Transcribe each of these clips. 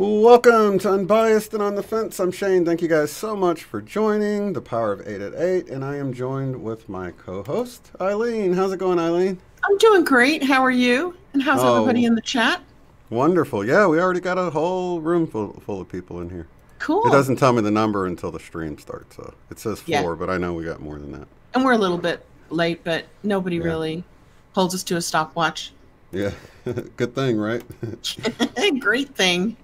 Welcome to Unbiased and on the Fence. I'm Shane. Thank you guys so much for joining the Power of 8 at 8, and I am joined with my co-host, Eileen. How's it going, Eileen? I'm doing great. How are you? And how's everybody in the chat? Wonderful. Yeah, we already got a whole room full of people in here. Cool. It doesn't tell me the number until the stream starts, so it says 4, but I know we got more than that. And we're a little bit late, but nobody really holds us to a stopwatch. Yeah, good thing, right? Great thing.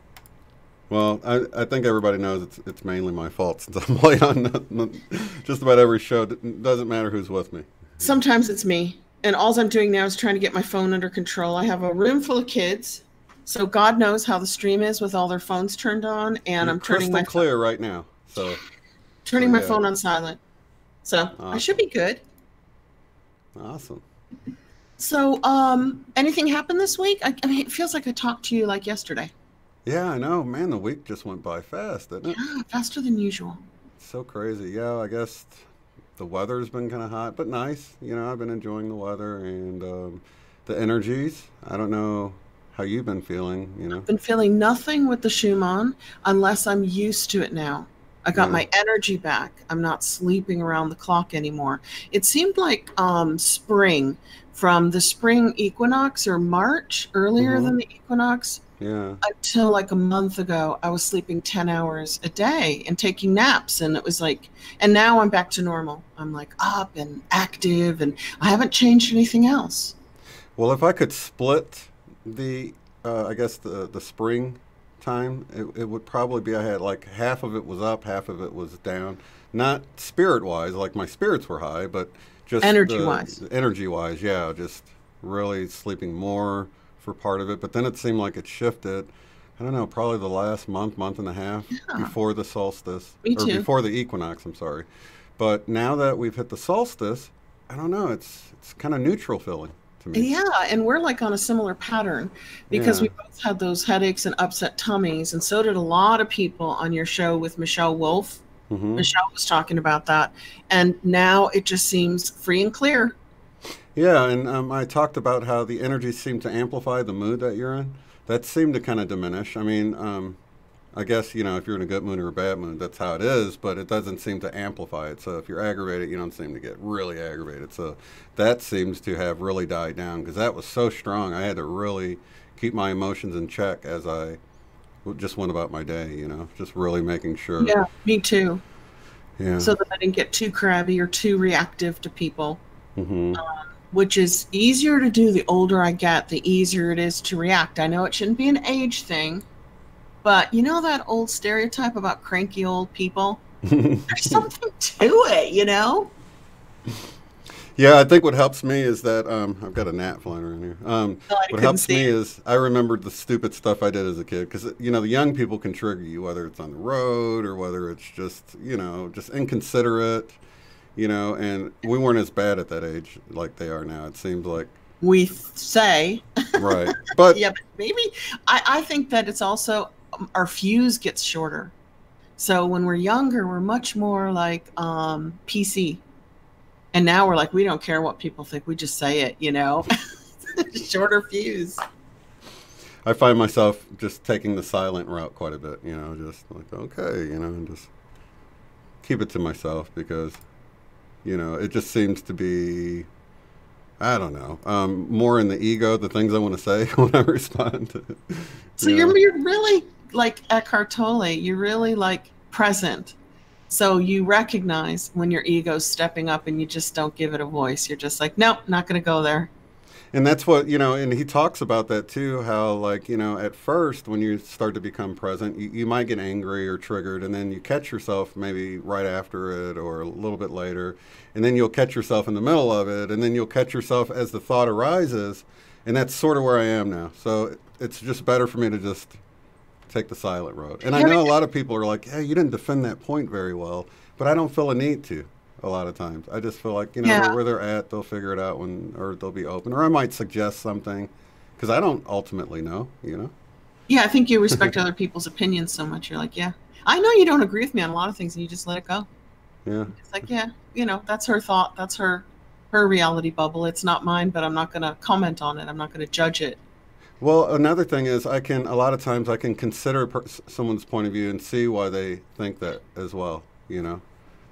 Well, I think everybody knows it's mainly my fault since I'm late on just about every show. It doesn't matter who's with me. Sometimes it's me. And all I'm doing now is trying to get my phone under control. I have a room full of kids, so God knows how the stream is with all their phones turned on. And I'm turning my clear right now. So turning my phone on silent. So awesome. I should be good. Awesome. So anything happened this week? I mean, it feels like I talked to you like yesterday. Yeah, I know. Man, the week just went by fast, didn't it? Yeah, faster than usual. It's so crazy. Yeah, I guess the weather's been kind of hot, but nice. You know, I've been enjoying the weather and the energies. I don't know how you've been feeling, you know. I've been feeling nothing with the Schumann unless I'm used to it now. I got my energy back. I'm not sleeping around the clock anymore. It seemed like spring, from the spring equinox or March, earlier than the equinox. Yeah. Until like a month ago, I was sleeping 10 hours a day and taking naps. And it was like, and now I'm back to normal. I'm like up and active and I haven't changed anything else. Well, if I could split the, I guess the spring time, it would probably be, I had like half of it was up, half of it was down. Not spirit-wise, like my spirits were high, but just energy-wise. Energy-wise, yeah, just really sleeping more for part of it, but then it seemed like it shifted. I don't know, probably the last month and a half before the solstice. Me too. Or before the equinox, I'm sorry. But now that we've hit the solstice, I don't know, it's kind of neutral feeling to me. Yeah, and we're like on a similar pattern because we both had those headaches and upset tummies, and so did a lot of people on your show with Michelle Wolf. Michelle was talking about that, and now it just seems free and clear. Yeah, and I talked about how the energies seem to amplify the mood that you're in. That seemed to kind of diminish. I mean, I guess, you know, if you're in a good mood or a bad mood, that's how it is, but it doesn't seem to amplify it. So if you're aggravated, you don't seem to get really aggravated. So that seems to have really died down because that was so strong. I had to really keep my emotions in check as I just went about my day, you know, just really making sure. Yeah, me too. Yeah. So that I didn't get too crabby or too reactive to people. Which is easier to do the older I get, the easier it is to react. I know it shouldn't be an age thing, but you know that old stereotype about cranky old people? There's something to it, you know? Yeah, I think what helps me is that, I've got a gnat flying around here. What helps me is I remembered the stupid stuff I did as a kid. Because, you know, the young people can trigger you, whether it's on the road or whether it's just, you know, just inconsiderate. You know, and we weren't as bad at that age like they are now. It seems like we say, right? But yeah, but maybe I think that it's also our fuse gets shorter. So when we're younger, we're much more like PC, and now we're like we don't care what people think. We just say it, you know. Shorter fuse. I find myself just taking the silent route quite a bit. You know, just like okay, you know, and just keep it to myself because. You know, it just seems to be, I don't know, more in the ego, the things I want to say when I respond to it. So you're really like Eckhart Tolle, you're really like present. So you recognize when your ego's stepping up and you just don't give it a voice. You're just like, nope, not going to go there. And that's what, and he talks about that too, how like, at first when you start to become present, you might get angry or triggered, and then you catch yourself maybe right after it or a little bit later, and then you'll catch yourself in the middle of it, and then you'll catch yourself as the thought arises, and that's sort of where I am now. So it's just better for me to just take the silent road. And I know a lot of people are like, hey, you didn't defend that point very well, but I don't feel a need to. A lot of times I just feel like where they're at, they'll figure it out or they'll be open, or I might suggest something because I don't ultimately know. Yeah, I think you respect other people's opinions so much. You're like, yeah, I know you don't agree with me on a lot of things, and you just let it go. Yeah, it's like, yeah, that's her thought, that's her reality bubble. It's not mine, but I'm not going to comment on it. I'm not going to judge it. Well, another thing is a lot of times I can consider someone's point of view and see why they think that as well.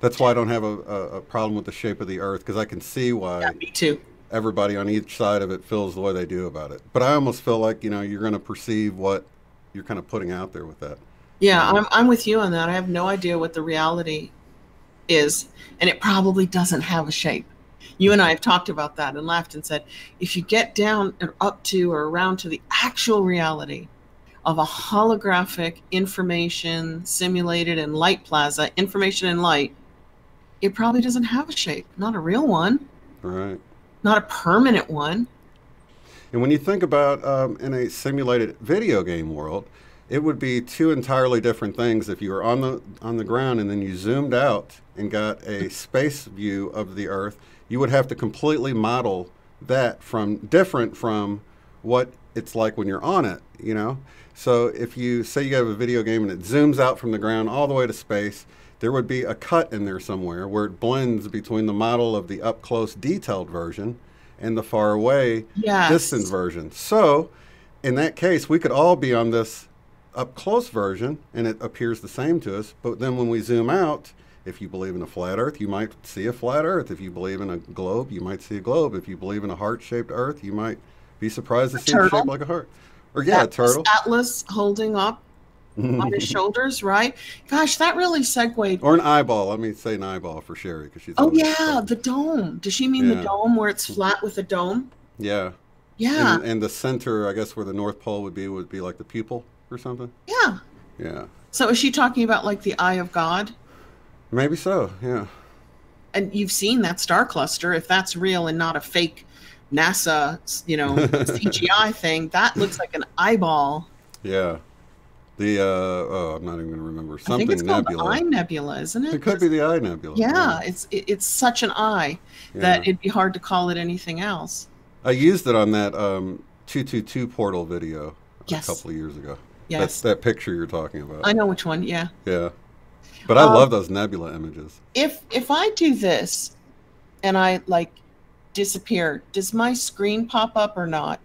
That's why I don't have a problem with the shape of the earth, because I can see why me too. Everybody on each side of it feels the way they do about it. But I almost feel like, you're going to perceive what you're kind of putting out there with that. Yeah, I'm with you on that. I have no idea what the reality is, and it probably doesn't have a shape. You and I have talked about that and laughed and said, if you get down or up to or around to the actual reality of a holographic information simulated in light plaza, information and light, it probably doesn't have a shape, not a real one. Right. Not a permanent one. And when you think about in a simulated video game world, it would be two entirely different things if you were on the ground and then you zoomed out and got a space view of the Earth. You would have to completely model that different from what it's like when you're on it, So if you say you have a video game and it zooms out from the ground all the way to space, there would be a cut in there somewhere where it blends between the model of the up-close detailed version and the far away distant version. So in that case, we could all be on this up-close version and it appears the same to us. But then when we zoom out, if you believe in a flat Earth, you might see a flat Earth. If you believe in a globe, you might see a globe. If you believe in a heart-shaped Earth, you might be surprised to see it shaped like a heart. Or a turtle. Atlas holding up on his shoulders, right? Gosh, that really segued. Or an eyeball. Let me say an eyeball for Sherry because she's. Oh yeah, the dome. Does she mean the dome where it's flat with a dome? Yeah. Yeah. And the center, I guess, where the North Pole would be like the pupil or something. Yeah. Yeah. So is she talking about like the eye of God? Maybe so. Yeah. And you've seen that star cluster. If that's real and not a fake NASA, CGI thing, that looks like an eyeball. Yeah. I'm not even going to remember. Something I think it's nebula. called the Eye Nebula, isn't it? It could be the Eye Nebula. Yeah, it's such an eye that it'd be hard to call it anything else. I used it on that 222 portal video a couple of years ago. Yes. That's that picture you're talking about. I know which one, yeah. Yeah. But I love those nebula images. If I do this and I disappear, does my screen pop up or not?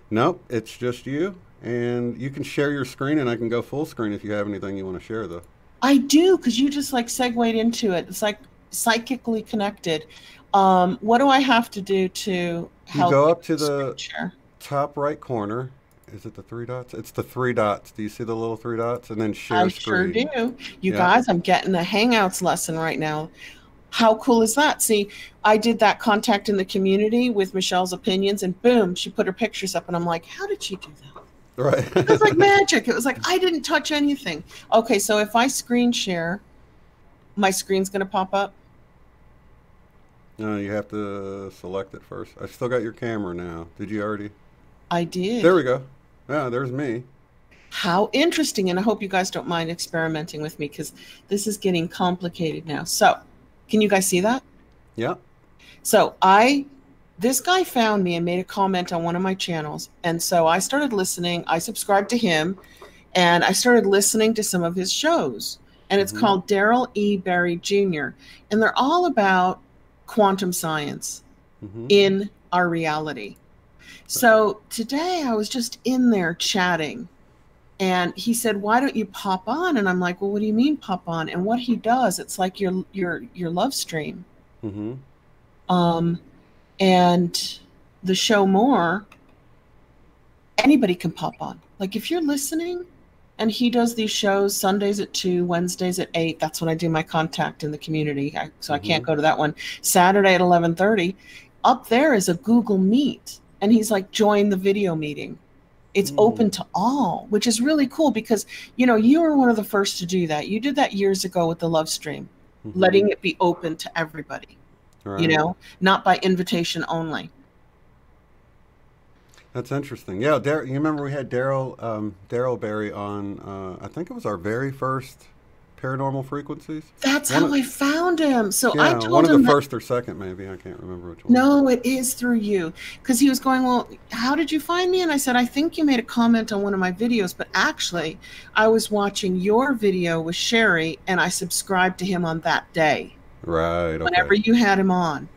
Nope, it's just you. And you can share your screen, and I can go full screen if you have anything you want to share, though. I do, because you just segued into it. It's like psychically connected. What do I have to do to help? You go up to the top right corner. Is it the three dots? It's the three dots. Do you see the little three dots? And then share screen. I sure do. You guys, I'm getting a Hangouts lesson right now. How cool is that? See, I did that contact in the community with Michelle's opinions, and boom, she put her pictures up, and I'm like, how did she do that? Right. It was like magic. It was like, I didn't touch anything. Okay, so if I screen share, my screen's going to pop up? No, you have to select it first. I've still got your camera now. Did you already? I did. There we go. Yeah, there's me. How interesting. And I hope you guys don't mind experimenting with me, because this is getting complicated now. So, can you guys see that? Yeah. So this guy found me and made a comment on one of my channels. And so I started listening. I subscribed to him and I started listening to some of his shows. And it's called Daryl E. Berry Jr. And they're all about quantum science in our reality. So today I was just in there chatting and he said, why don't you pop on? And I'm like, well, what do you mean pop on? And what he does, it's like your love stream. And the show more, anybody can pop on. Like if you're listening and he does these shows Sundays at 2, Wednesdays at 8, that's when I do my contact in the community. So I can't go to that one. Saturday at 11:30. Up there is a Google Meet. And he's like, join the video meeting. It's open to all, which is really cool because, you know, you were one of the first to do that. You did that years ago with the love stream, letting it be open to everybody, you know, not by invitation only. That's interesting. Yeah, you remember we had Daryl Berry on, I think it was our very first Paranormal Frequencies. That's how I found him. So yeah, I told him one of the first or second, maybe. I can't remember which one. No, it is through you. Because he was going, well, how did you find me? And I said, I think you made a comment on one of my videos, but actually I was watching your video with Sherry and I subscribed to him on that day. Right. Okay. Whenever you had him on.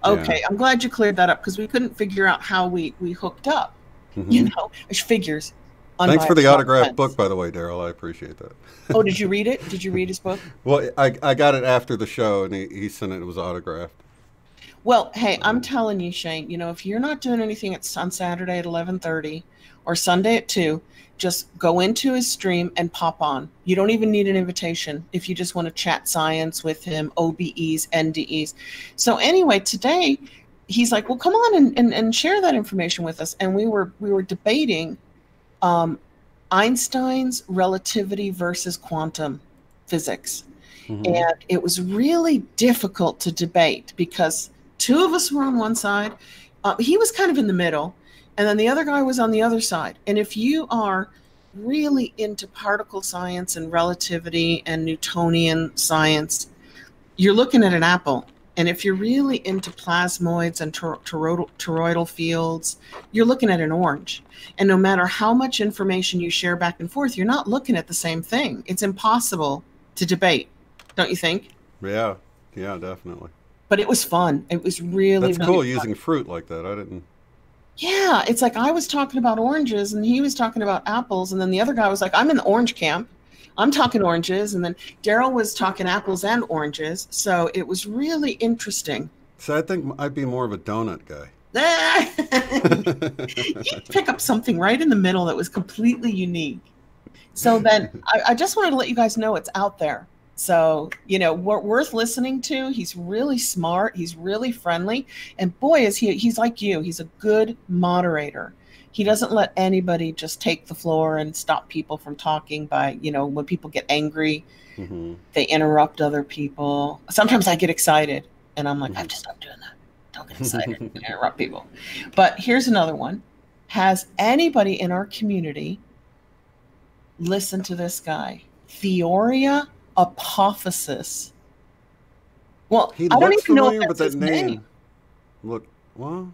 Okay, yeah. I'm glad you cleared that up because we couldn't figure out how we hooked up. You know, figures. Thanks for the autographed book, by the way, Daryl. I appreciate that. Oh, did you read it? Did you read his book? Well, I got it after the show, and he sent it. It was autographed. Well, hey, I'm telling you, Shane, you know, if you're not doing anything on Saturday at 11:30 or Sunday at 2, just go into his stream and pop on. You don't even need an invitation if you just want to chat science with him, OBEs, NDEs. So anyway, today he's like, well, come on and share that information with us. And we were debating Einstein's relativity versus quantum physics. And it was really difficult to debate because two of us were on one side. He was kind of in the middle, and then the other guy was on the other side. And if you are really into particle science and relativity and Newtonian science, you're looking at an apple. And if you're really into plasmoids and toroidal fields, you're looking at an orange. And no matter how much information you share back and forth, you're not looking at the same thing. It's impossible to debate, don't you think? Yeah, definitely. But it was fun. It was really, That's cool using fruit like that. I didn't. Yeah, it's like I was talking about oranges and he was talking about apples. And then the other guy was like, I'm in the orange camp. I'm talking oranges. And then Daryl was talking apples and oranges. So it was really interesting. So I think I'd be more of a donut guy. You'd pick up something right in the middle that was completely unique. So then I just wanted to let you guys know it's out there. So, you know, worth listening to. He's really smart. He's really friendly. And boy, he's like you. He's a good moderator. He doesn't let anybody just take the floor and stop people from talking by, you know, when people get angry, they interrupt other people. Sometimes I get excited and I'm like, I have to stop doing that. Don't get excited and interrupt people. But here's another one. Has anybody in our community listened to this guy? Theoria Apophysis. Well, I don't even know if that's his name. Look, well,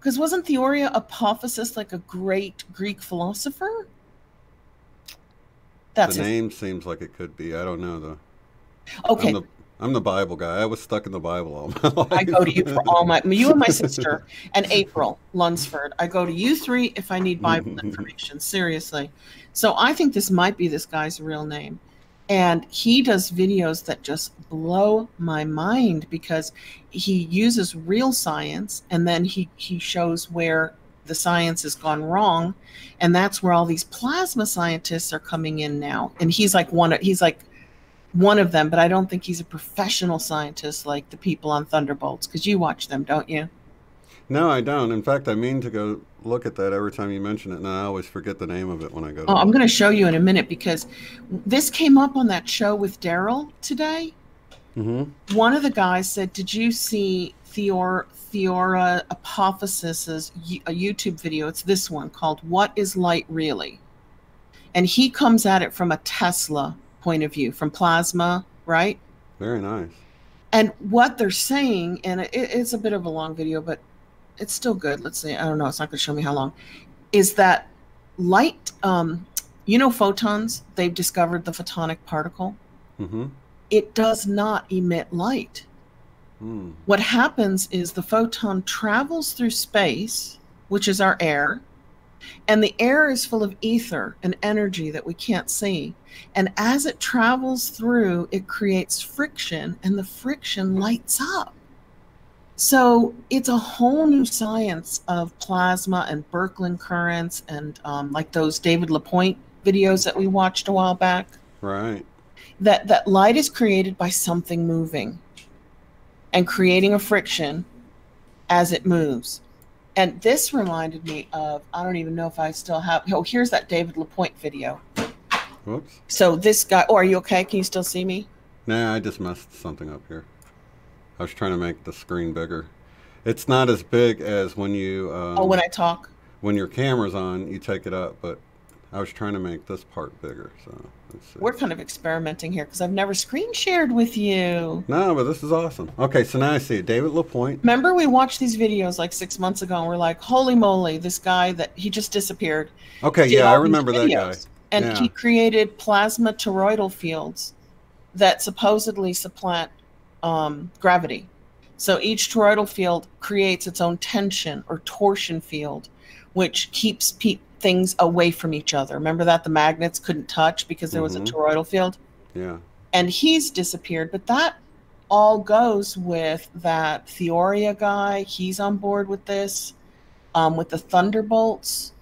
because wasn't Theoria Apophysis like a great Greek philosopher? That's the name seems like it could be. I don't know though. Okay. I'm the Bible guy. I was stuck in the Bible all my life. I go to you for you and my sister and April Lunsford. I go to you three if I need Bible information. Seriously. So I think this might be this guy's real name. And he does videos that just blow my mind because he uses real science and then he shows where the science has gone wrong. And that's where all these plasma scientists are coming in now. And he's like one of them, but I don't think he's a professional scientist like the people on Thunderbolts because you watch them, don't you? No, I don't. In fact, I mean to go look at that every time you mention it, and I always forget the name of it when I go to I'm going to show you in a minute because this came up on that show with Daryl today. One of the guys said, did you see Theora Apophysis' a YouTube video? It's this one called What is Light Really? And he comes at it from a Tesla point of view, from plasma, right? Very nice. And what they're saying, and it's a bit of a long video, but it's still good. Let's see. I don't know. It's not going to show me how long. Is that light, you know, photons, they've discovered the photonic particle. It does not emit light. What happens is the photon travels through space, which is our air, and the air is full of ether and energy that we can't see. And as it travels through, it creates friction, and the friction lights up. So it's a whole new science of plasma and Birkeland currents and like those David LaPointe videos that we watched a while back. Right. That light is created by something moving and creating a friction as it moves. And this reminded me of, I don't even know if I still have, oh, here's that David LaPointe video. Whoops. So this guy, oh, are you okay? Can you still see me? Nah, I just messed something up here. I was trying to make the screen bigger. It's not as big as when you... oh, when I talk? When your camera's on, you take it up, but I was trying to make this part bigger, so let's see. We're kind of experimenting here because I've never screen shared with you. No, but this is awesome. Okay, so now I see it. David LaPointe. Remember we watched these videos like 6 months ago and we're like, holy moly, this guy that he just disappeared. Okay, yeah, I remember that guy. And yeah. He created plasma toroidal fields that supposedly supplant gravity. So each toroidal field creates its own tension or torsion field, which keeps things away from each other. Remember that the magnets couldn't touch because there was a toroidal field? Yeah. And he's disappeared, but that all goes with that Theoria guy. He's on board with this, with the Thunderbolts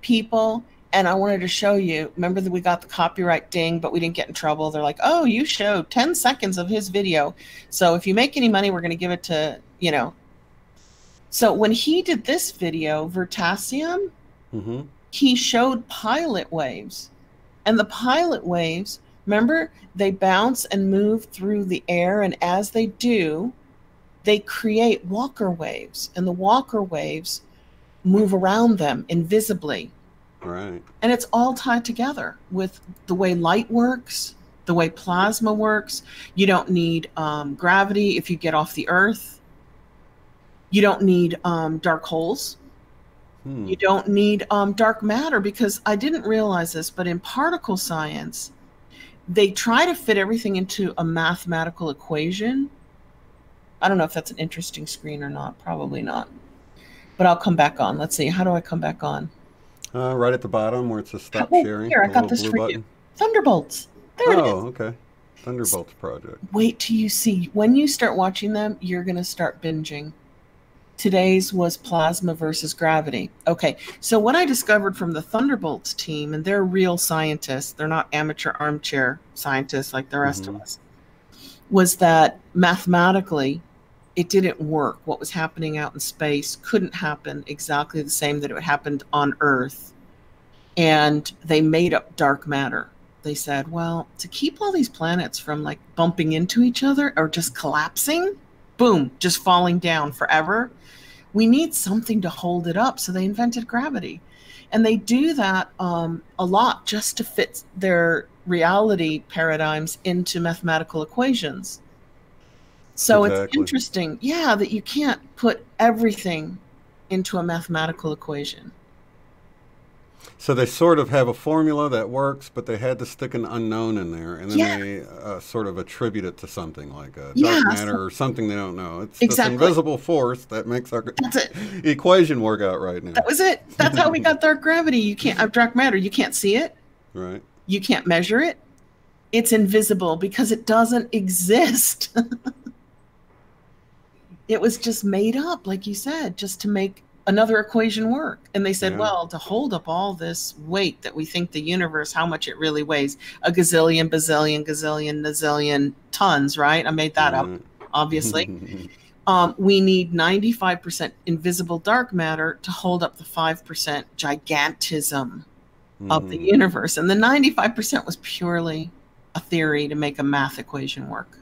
people. And I wanted to show you, remember that we got the copyright ding, but we didn't get in trouble. They're like, oh, you showed 10 seconds of his video. So if you make any money, we're going to give it to, you know. So when he did this video, Vertasium, he showed pilot waves. And the pilot waves, remember, they bounce and move through the air. And as they do, they create Walker waves. And the Walker waves move around them invisibly. Right. And it's all tied together with the way light works, the way plasma works. You don't need gravity if you get off the Earth. You don't need dark holes. You don't need dark matter, because I didn't realize this, but in particle science, they try to fit everything into a mathematical equation. I don't know if that's an interesting screen or not. Probably not. But I'll come back on. Let's see. How do I come back on? Right at the bottom where it says stop sharing. Here, I got this for you. Thunderbolts. There it is. Oh, okay. Thunderbolts project. Wait till you see. When you start watching them, you're going to start binging. Today's was plasma versus gravity. Okay, so what I discovered from the Thunderbolts team, and they're real scientists, they're not amateur armchair scientists like the rest of us, was that mathematically, it didn't work. What was happening out in space couldn't happen exactly the same that it happened on Earth. And they made up dark matter. They said, well, to keep all these planets from like bumping into each other or just collapsing, boom, just falling down forever, we need something to hold it up. So they invented gravity. And they do that a lot just to fit their reality paradigms into mathematical equations. So It's interesting, yeah, that you can't put everything into a mathematical equation. So they sort of have a formula that works, but they had to stick an unknown in there, and then they sort of attribute it to something like dark matter or something they don't know. It's this invisible force that makes our equation work out right now. That was it. That's how we got dark gravity. You can't dark matter. You can't see it. Right. You can't measure it. It's invisible because it doesn't exist. It was just made up, like you said, just to make another equation work. And they said, well, to hold up all this weight that we think the universe, how much it really weighs, a gazillion, bazillion, gazillion, nazillion tons, right? I made that up, obviously. We need 95% invisible dark matter to hold up the 5% gigantism of the universe. And the 95% was purely a theory to make a math equation work.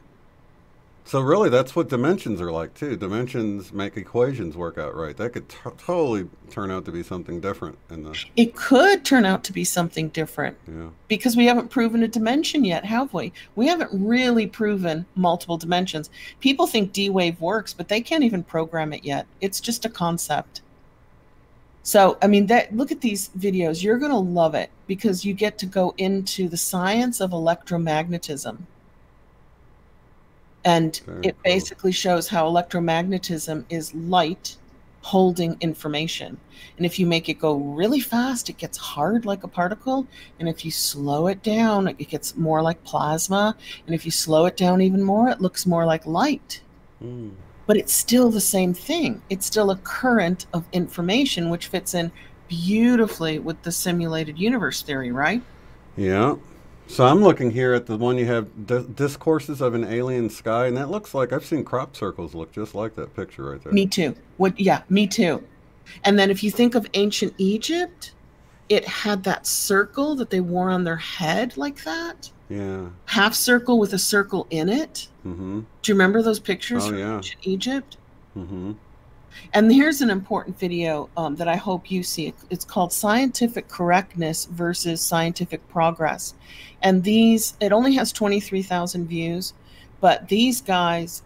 So really, that's what dimensions are like, too. Dimensions make equations work out right. That could totally turn out to be something different. It could turn out to be something different. Yeah. Because we haven't proven a dimension yet, have we? We haven't really proven multiple dimensions. People think D-Wave works, but they can't even program it yet. It's just a concept. So, I mean, look at these videos. You're going to love it because you get to go into the science of electromagnetism. And it basically shows how electromagnetism is light holding information. And if you make it go really fast, it gets hard like a particle. And if you slow it down, it gets more like plasma. And if you slow it down even more, it looks more like light. But it's still the same thing. It's still a current of information, which fits in beautifully with the simulated universe theory, right? Yeah. So I'm looking here at the one you have, Discourses of an Alien Sky, and that looks like, I've seen crop circles look just like that picture right there. Me too. Yeah, me too. And then if you think of ancient Egypt, it had that circle that they wore on their head like that. Yeah. Half circle with a circle in it. Mm-hmm. Do you remember those pictures Oh, from yeah. ancient Egypt? Mm-hmm. And here's an important video that I hope you see. It's called Scientific Correctness versus Scientific Progress. And it only has 23,000 views, but these guys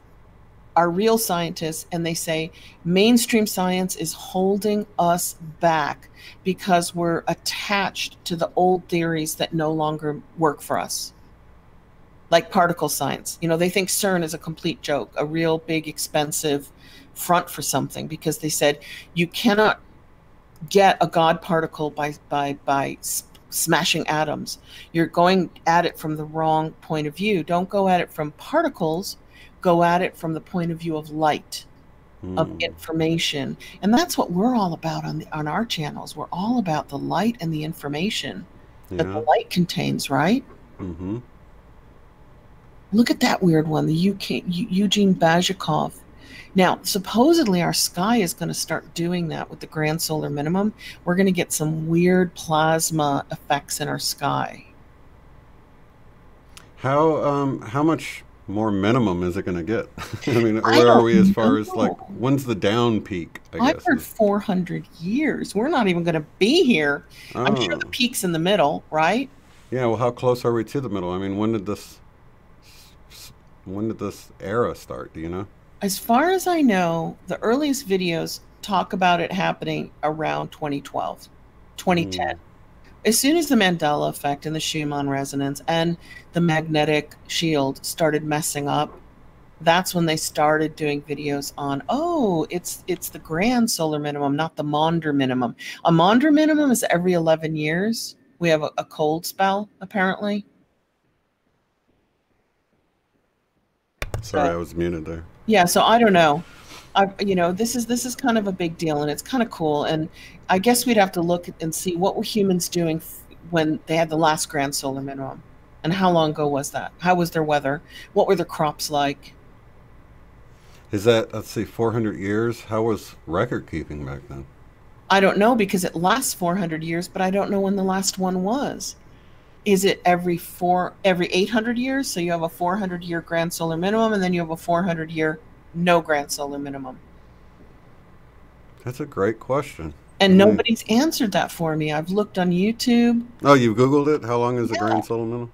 are real scientists, and they say mainstream science is holding us back because we're attached to the old theories that no longer work for us. Like particle science. You know, they think CERN is a complete joke, a real big, expensive front for something, because they said you cannot get a God particle by smashing atoms. You're going at it from the wrong point of view. Don't go at it from particles. Go at it from the point of view of light, of information. And that's what we're all about on our channels. We're all about the light and the information that the light contains, right? Mm-hmm. Look at that weird one, the Eugene Bajikov. Now, supposedly our sky is going to start doing that with the grand solar minimum. We're going to get some weird plasma effects in our sky. How much more minimum is it going to get? I mean, where are we as far as, like, when's the down peak, I guess? I've heard 400 years. We're not even going to be here. Oh. I'm sure the peak's in the middle, right? Yeah, well, how close are we to the middle? I mean, when did this era start, do you know? As far as I know, the earliest videos talk about it happening around 2012, 2010. As soon as the Mandela effect and the Schumann resonance and the magnetic shield started messing up, that's when they started doing videos on, oh, it's the grand solar minimum, not the Maunder minimum. A Maunder minimum is every 11 years. We have a cold spell, apparently. Sorry, I was muted there. Yeah, so I don't know. This is kind of a big deal, and it's kind of cool. And I guess we'd have to look and see what were humans doing when they had the last grand solar minimum, and how long ago was that? How was their weather? What were their crops like? Is that, let's see, 400 years? How was record keeping back then? I don't know, because it lasts 400 years, but I don't know when the last one was. Is it every 800 years? So you have a 400-year grand solar minimum, and then you have a 400-year no grand solar minimum. That's a great question. And nobody's answered that for me. I've looked on YouTube. Oh, you Googled it? How long is the grand solar minimum?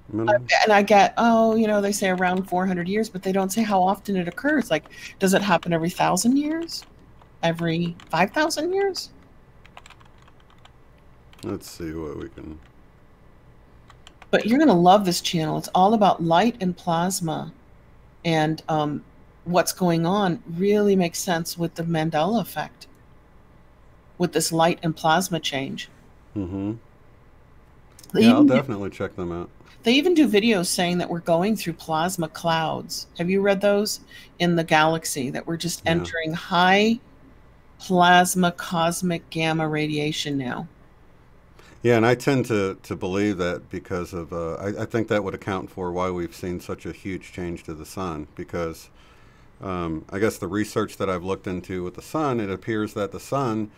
And I get, they say around 400 years, but they don't say how often it occurs. Like, does it happen every 1,000 years? Every 5,000 years? Let's see what we can... But you're going to love this channel. It's all about light and plasma. And what's going on really makes sense with the Mandela effect, with this light and plasma change. Mm-hmm. Yeah, I'll definitely check them out. They even do videos saying that we're going through plasma clouds. Have you read those? In the galaxy, that we're just entering high plasma cosmic gamma radiation now. Yeah, and I tend to believe that because of, I think that would account for why we've seen such a huge change to the sun, because I guess the research that I've looked into with the sun, it appears that the sun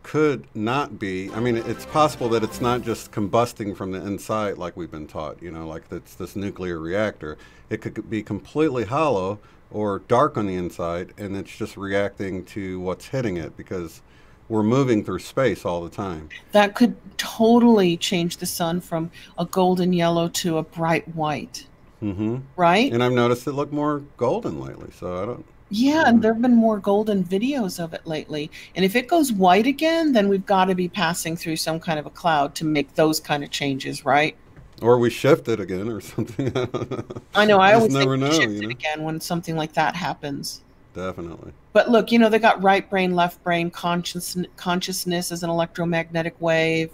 could not be, I mean, it's possible that it's not just combusting from the inside like we've been taught, like it's this nuclear reactor. It could be completely hollow or dark on the inside, and it's just reacting to what's hitting it, because we're moving through space all the time. That could totally change the sun from a golden yellow to a bright white. Mm-hmm. Right? And I've noticed it looked more golden lately, so I don't... Yeah, and there have been more golden videos of it lately. And if it goes white again, then we've got to be passing through some kind of a cloud to make those kind of changes, right? Or we shift it again or something. I know, I always never think know, shift it again when something like that happens. Definitely. But look, they got right brain, left brain, consciousness as an electromagnetic wave.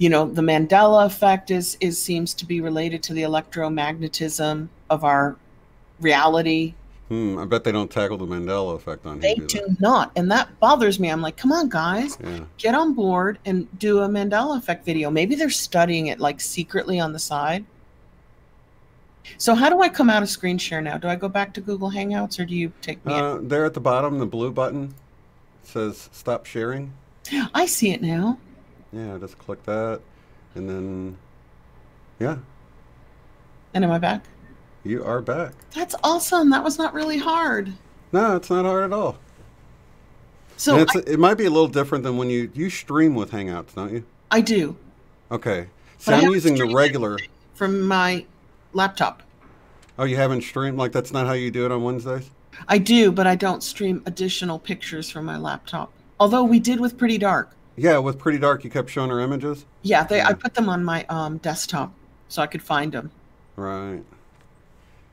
The Mandela effect seems to be related to the electromagnetism of our reality. I bet they don't tackle the Mandela effect on here. They do not, and that bothers me. I'm like, come on, guys, get on board and do a Mandela effect video. Maybe they're studying it like secretly on the side. So how do I come out of screen share now? Do I go back to Google Hangouts, or do you take me out? There at the bottom, the blue button. says stop sharing. I see it now. Yeah, just click that, and then, yeah. And am I back? You are back. That's awesome. That was not really hard. No, it's not hard at all. So it might be a little different than when you stream with Hangouts, don't you? I do. Okay. So But I'm using the regular. From my laptop. Oh, you haven't streamed? Like, that's not how you do it on Wednesdays? I do, but I don't stream additional pictures from my laptop. Although we did with Pretty Dark. Yeah, with Pretty Dark, you kept showing her images? Yeah, I put them on my desktop so I could find them. Right.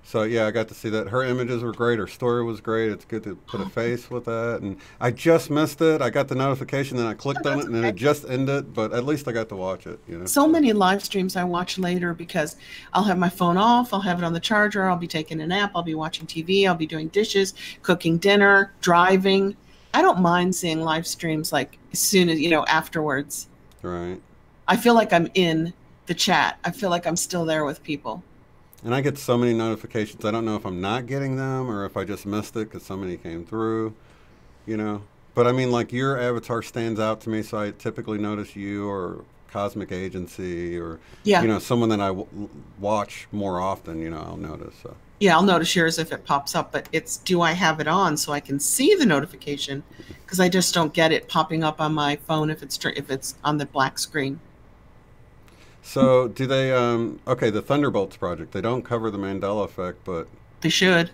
So, yeah, I got to see that. Her images were great. Her story was great. It's good to put a face with that. And I just missed it. I got the notification, then I clicked on it, and then it just ended. But at least I got to watch it. You know? So many live streams I watch later because I'll have my phone off. I'll have it on the charger. I'll be taking a nap. I'll be watching TV. I'll be doing dishes, cooking dinner, driving. I don't mind seeing live streams like as soon as, afterwards. Right. I feel like I'm in the chat. I feel like I'm still there with people. And I get so many notifications. I don't know if I'm not getting them or if I just missed it because so many came through, But I mean, like, your avatar stands out to me, so I typically notice you or Cosmic Agency or, someone that I watch more often, I'll notice. So. Yeah, I'll notice yours if it pops up, but it's, do I have it on so I can see the notification? Because I just don't get it popping up on my phone if it's on the black screen. So do they, okay, the Thunderbolts project, they don't cover the Mandela effect, but... They should.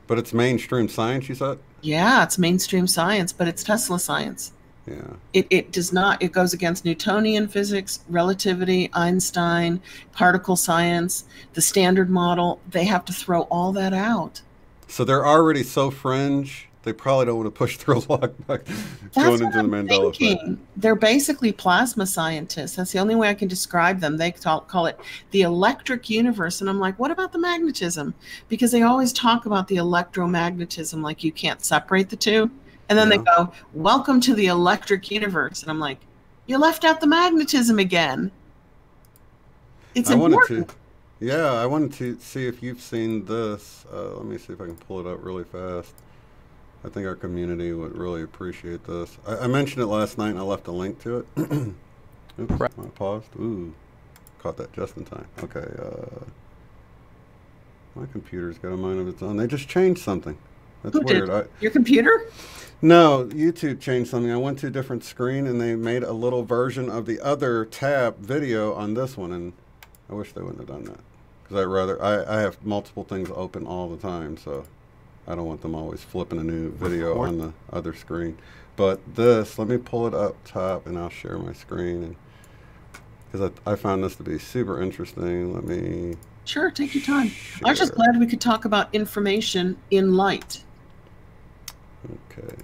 But it's mainstream science, you said? Yeah, it's mainstream science, but it's Tesla science. Yeah. It does not, it goes against Newtonian physics, relativity, Einstein, particle science, the standard model. They have to throw all that out. So they're already so fringe, they probably don't want to push their luck back going into the Mandela effect. They're basically plasma scientists. That's the only way I can describe them. They call it the electric universe. And I'm like, what about the magnetism? Because they always talk about the electromagnetism like you can't separate the two. And then they go, welcome to the electric universe. And I'm like, you left out the magnetism again. It's important. I wanted to see if you've seen this. Let me see if I can pull it up really fast. I think our community would really appreciate this. I mentioned it last night, and I left a link to it. Oops, I paused. Ooh, caught that just in time. Okay, my computer's got a mind of its own. They just changed something. That's weird. Your computer? No, YouTube changed something. I went to a different screen, and they made a little version of the other tab video on this one, and I wish they wouldn't have done that. Because I have multiple things open all the time, so I don't want them always flipping a new video on the other screen. But this, let me pull it up top, and I'll share my screen. Because I found this to be super interesting. Let me... Sure, take your time. I was just glad we could talk about information in light. Okay.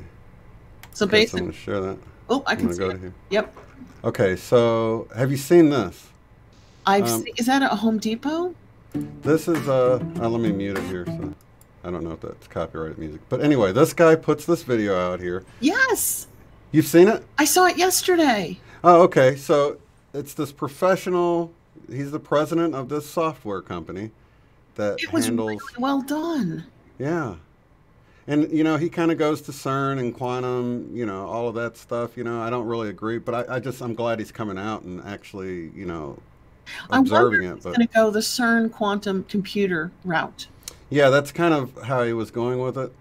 So basically... I'm going to share that. Oh, I can see it. Here. Yep. Okay, so have you seen this? Is that a Home Depot? This is, let me mute it here. So I don't know if that's copyrighted music. But anyway, this guy puts this video out here. Yes. You've seen it? I saw it yesterday. Oh, okay. So it's this professional, he's the president of this software company that it was handles... really well done. Yeah. And, he kind of goes to CERN and quantum, all of that stuff. I don't really agree, but I'm glad he's coming out and actually, observing it. But going to go the CERN quantum computer route. Yeah, that's kind of how he was going with it.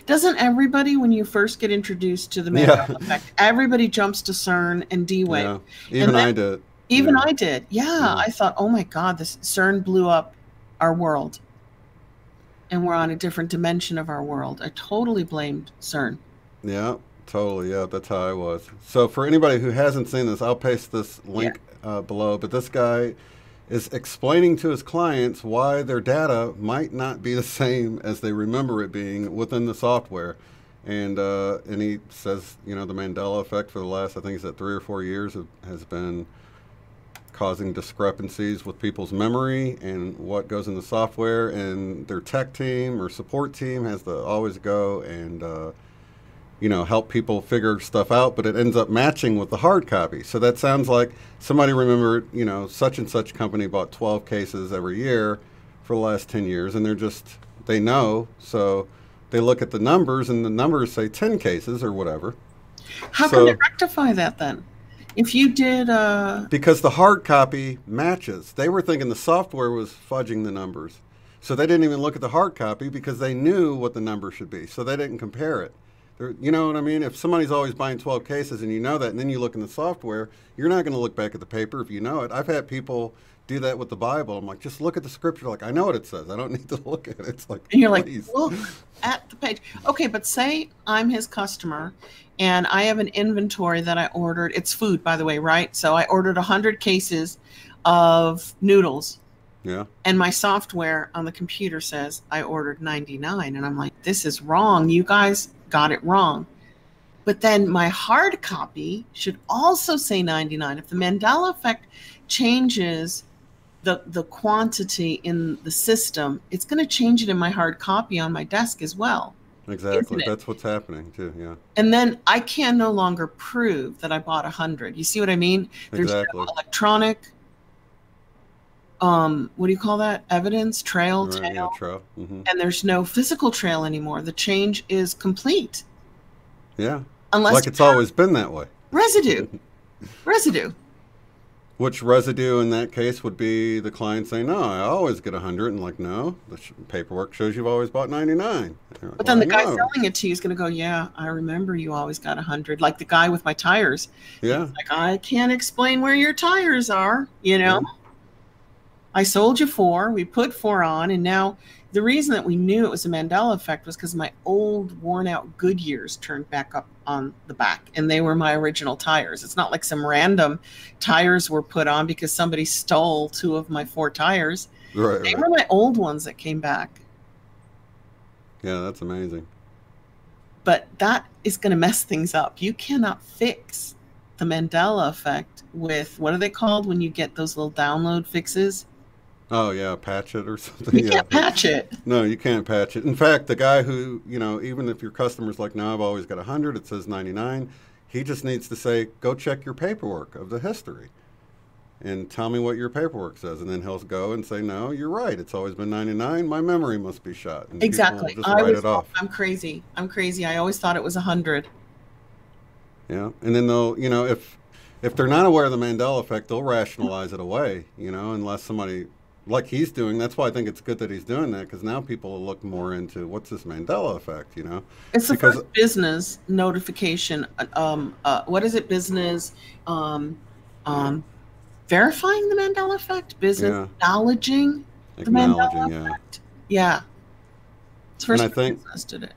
Doesn't everybody, when you first get introduced to the Mandela effect, everybody jumps to CERN and D-Wave? Yeah, even I did. Even I did. Yeah, I thought, oh my God, this CERN blew up our world. And we're on a different dimension of our world. I totally blamed CERN. Yeah, totally. Yeah, that's how I was. So for anybody who hasn't seen this, I'll paste this link below. But this guy is explaining to his clients why their data might not be the same as they remember it being within the software. And he says, the Mandela effect for the last, I think he said 3 or 4 years has been causing discrepancies with people's memory and what goes in the software, and their tech team or support team has to always go and help people figure stuff out, but it ends up matching with the hard copy. So that sounds like somebody remembered, such and such company bought 12 cases every year for the last 10 years, and they know, so they look at the numbers, and the numbers say 10 cases or whatever. How can they rectify that then? If you did... Because the hard copy matches. They were thinking the software was fudging the numbers. So they didn't even look at the hard copy because they knew what the number should be. So they didn't compare it. You know what I mean? If somebody's always buying 12 cases and you know that, and then you look in the software, you're not going to look back at the paper if you know it. I've had people do that with the Bible. I'm like, just look at the scripture. Like, I know what it says. I don't need to look at it. It's like, and you're please. Like, look at the page. Okay, but say I'm his customer and I have an inventory that I ordered. It's food, by the way, right? So I ordered 100 cases of noodles. Yeah. And my software on the computer says I ordered 99. And I'm like, this is wrong. You guys got it wrong. But then my hard copy should also say 99. If the Mandela effect changes the quantity in the system, it's going to change it in my hard copy on my desk as well. Exactly. That's what's happening too. Yeah. And then I can no longer prove that I bought 100. You see what I mean? There's exactly. no electronic, what do you call that? Evidence, trail, right, tail. Yeah, trail. Mm-hmm. And there's no physical trail anymore. The change is complete. Yeah. Unless like it's always been that way. Residue. Residue. Which residue in that case would be the client saying, no, I always get 100. And like, no, the paperwork shows you've always bought 99. Like, but then the guy selling it to you is going to go, yeah, I remember you always got 100. Like the guy with my tires. Yeah. Like, I can't explain where your tires are, you know. Yeah. I sold you 4, we put 4 on, and now the reason that we knew it was a Mandela effect was because my old worn out Goodyears turned back up on the back, and they were my original tires. It's not like some random tires were put on because somebody stole 2 of my 4 tires. Right, they were my old ones that came back. Yeah, that's amazing. But that is going to mess things up. You cannot fix the Mandela effect with, what are they called when you get those little download fixes? Oh, yeah, patch it or something. You can't patch it. No, you can't patch it. In fact, the guy who, you know, even if your customer's like, no, I've always got 100, it says 99, he just needs to say, go check your paperwork of the history and tell me what your paperwork says. And then he'll go and say, no, you're right. It's always been 99. My memory must be shot. And exactly. just write it off. I'm crazy. I'm crazy. I always thought it was 100. Yeah. And then they'll, you know, if they're not aware of the Mandela effect, they'll rationalize it away, you know, unless somebody... like he's doing. That's why I think it's good that he's doing that, because now people will look more into what's this Mandela effect, you know? It's the first business notification. What is it? Business verifying the Mandela effect? Business acknowledging the Mandela effect? Yeah. It's first business did it.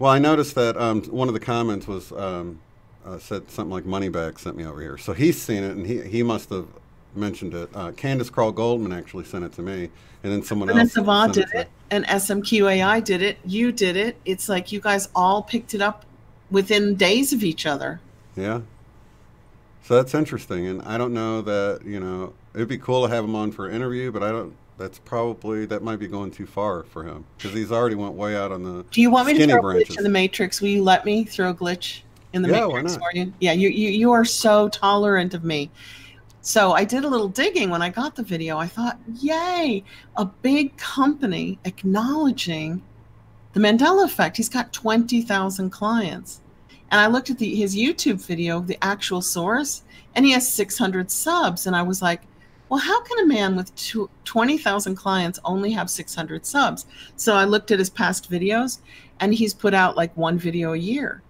Well, I noticed that one of the comments was said something like Moneybag sent me over here. So he's seen it, and he must have mentioned it. Candace Carl Goldman actually sent it to me, and then someone else. And then Savant did it, and SMQAI did it. You did it. It's like you guys all picked it up within days of each other. Yeah. So that's interesting, and I don't know that, you know, it'd be cool to have him on for an interview, but I don't. That's probably, that might be going too far for him, because he's already went way out on the. Do you want me to throw branches. A glitch in the Matrix? Will you let me throw a glitch in the Matrix why not? For you? Yeah, you are so tolerant of me. So I did a little digging when I got the video. I thought, yay, a big company acknowledging the Mandela effect. He's got 20,000 clients. And I looked at his YouTube video, the actual source, and he has 600 subs. And I was like, well, how can a man with 20,000 clients only have 600 subs? So I looked at his past videos, and he's put out like 1 video a year.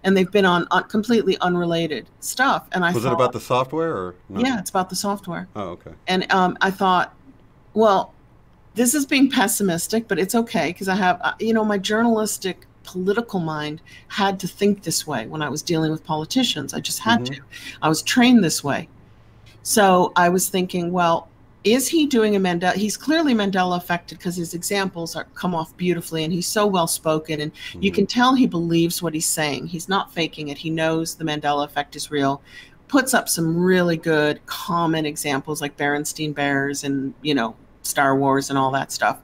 And they've been on completely unrelated stuff. And I was it about the software or no? Yeah, it's about the software. Oh, okay. And I thought, well, this is being pessimistic, but it's okay, because I have, you know, my journalistic political mind had to think this way when I was dealing with politicians. I just had to. I was trained this way. So I was thinking, well, is he doing a Mandela? He's clearly Mandela affected, because his examples come off beautifully, and he's so well spoken, and you can tell he believes what he's saying. He's not faking it. He knows the Mandela effect is real. Puts up some really good common examples like Berenstein Bears and, you know, Star Wars and all that stuff.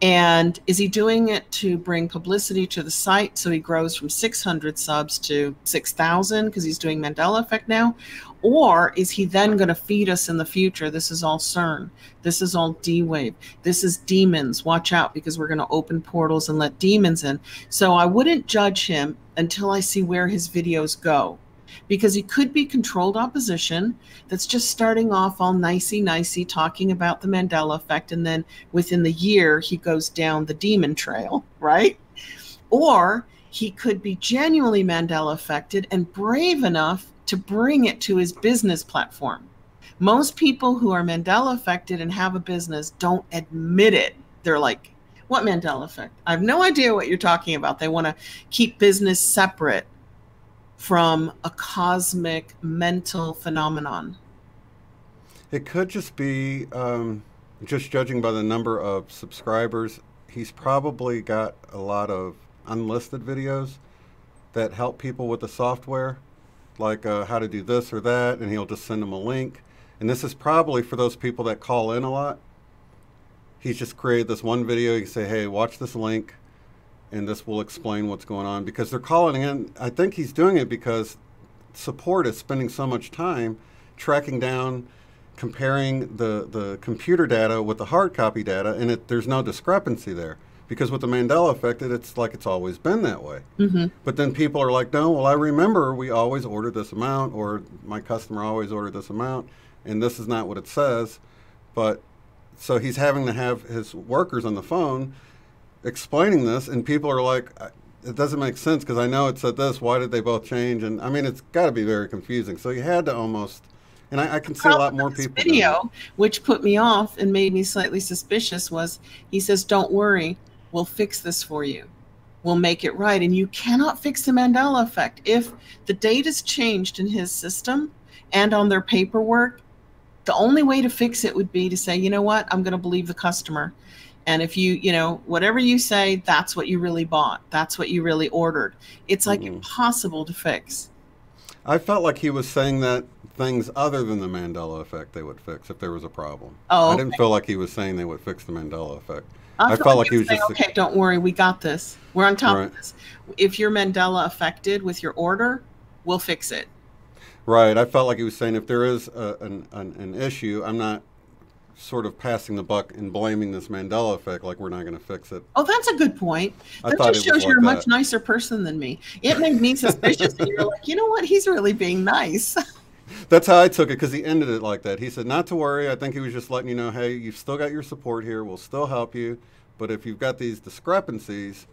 And is he doing it to bring publicity to the site so he grows from 600 subs to 6,000 because he's doing Mandela effect now? Or is he then going to feed us in the future? This is all CERN. This is all D-Wave. This is demons. Watch out, because we're going to open portals and let demons in. So I wouldn't judge him until I see where his videos go, because he could be controlled opposition that's just starting off all nicey talking about the Mandela effect, and then within the year he goes down the demon trail, right? Or he could be genuinely Mandela affected and brave enough to bring it to his business platform. Most people who are Mandela affected and have a business don't admit it. They're like, what Mandela effect? I have no idea what you're talking about. They want to keep business separate from a cosmic mental phenomenon. It could just be, just judging by the number of subscribers, he's probably got a lot of unlisted videos that help people with the software, like how to do this or that, and he'll just send them a link. And this is probably for those people that call in a lot. He's just created this one video. You can say, hey, watch this link, and this will explain what's going on, because they're calling in. I think he's doing it because support is spending so much time tracking down, comparing the computer data with the hard copy data, and there's no discrepancy there. Because with the Mandela effect, it's like it's always been that way. Mm-hmm. But then people are like, no, well, I remember we always ordered this amount, or my customer always ordered this amount, and this is not what it says. But so he's having to have his workers on the phone explaining this, and people are like, it doesn't make sense because I know it said this. Why did they both change? And I mean, it's got to be very confusing. So you had to almost, and I can see a lot more people. Video, which put me off and made me slightly suspicious, was he says, don't worry, we'll fix this for you. We'll make it right. And you cannot fix the Mandela effect. If the data's changed in his system and on their paperwork, the only way to fix it would be to say, you know what, I'm going to believe the customer. And if you know, whatever you say, that's what you really bought. That's what you really ordered. It's like impossible to fix. I felt like he was saying that things other than the Mandela effect they would fix if there was a problem. Oh, okay. I didn't feel like he was saying they would fix the Mandela effect. I felt like he was just okay, don't worry, we got this. We're on top of this. If you're Mandela affected with your order, we'll fix it. Right. I felt like he was saying if there is an issue, I'm not sort of passing the buck and blaming this Mandela effect, like we're not going to fix it. Oh, that's a good point. That just shows you're a much nicer person than me. It made me suspicious. And you're like, you know what? He's really being nice. That's how I took it, because he ended it like that. He said, not to worry. I think he was just letting you know, hey, you've still got your support here. We'll still help you. But if you've got these discrepancies,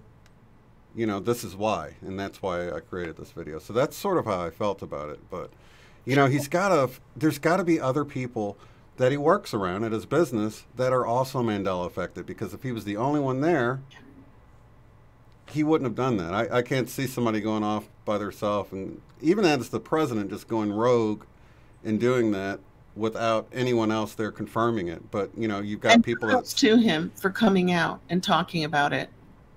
you know, this is why. And that's why I created this video. So that's sort of how I felt about it. But, you know, there's got to be other people that he works around at his business that are also Mandela affected, because if he was the only one there, he wouldn't have done that. I can't see somebody going off by themselves, and even as the president, just going rogue and doing that without anyone else there confirming it. But, you know, you've got and people that's to him for coming out and talking about it.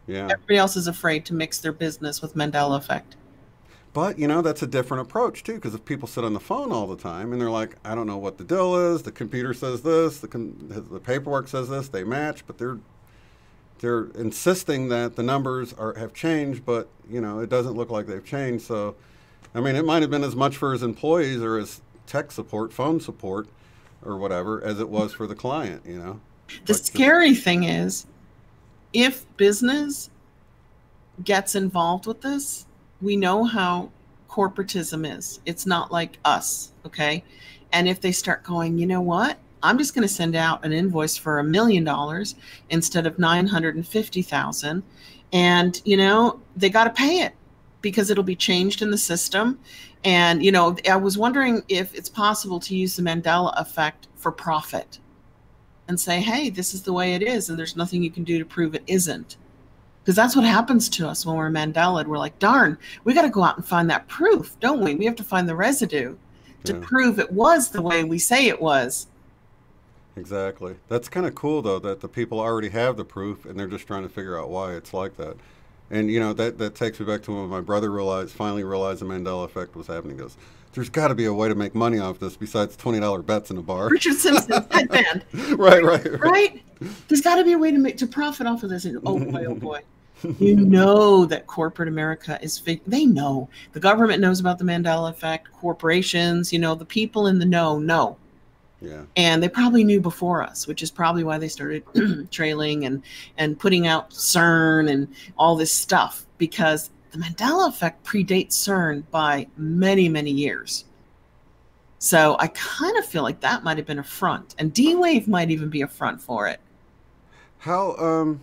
Yeah. Everybody else is afraid to mix their business with Mandela effect. But, you know, that's a different approach, too, because if people sit on the phone all the time and they're like, I don't know what the deal is, the computer says this, the paperwork says this, they match, but they're insisting that the numbers have changed, but, you know, it doesn't look like they've changed. So, I mean, it might have been as much for his employees or his tech support, phone support, or whatever, as it was for the client, you know. The scary thing is, if business gets involved with this, we know how corporatism is. It's not like us, okay? And if they start going, you know what? I'm just going to send out an invoice for $1 million instead of $950,000, and you know they got to pay it because it'll be changed in the system. And you know, I was wondering if it's possible to use the Mandela effect for profit, and say, hey, this is the way it is, and there's nothing you can do to prove it isn't. Because that's what happens to us when we're Mandela. We're like, darn, we got to go out and find that proof, don't we? We have to find the residue to prove it was the way we say it was. Exactly. That's kind of cool, though, that the people already have the proof, and they're just trying to figure out why it's like that. And, you know, that takes me back to when my brother finally realized the Mandela effect was happening. He goes, there's got to be a way to make money off this besides $20 bets in a bar. Richard Simpson's headband. Right. Right? There's got to be a way to profit off of this. And, oh, boy, oh, boy. You know that corporate America is fake. They know. The government knows about the Mandela effect. Corporations, you know, the people in the know. Yeah. And they probably knew before us, which is probably why they started trailing and putting out CERN and all this stuff, because the Mandela effect predates CERN by many, many years. So I kind of feel like that might have been a front, and D-Wave might even be a front for it. How,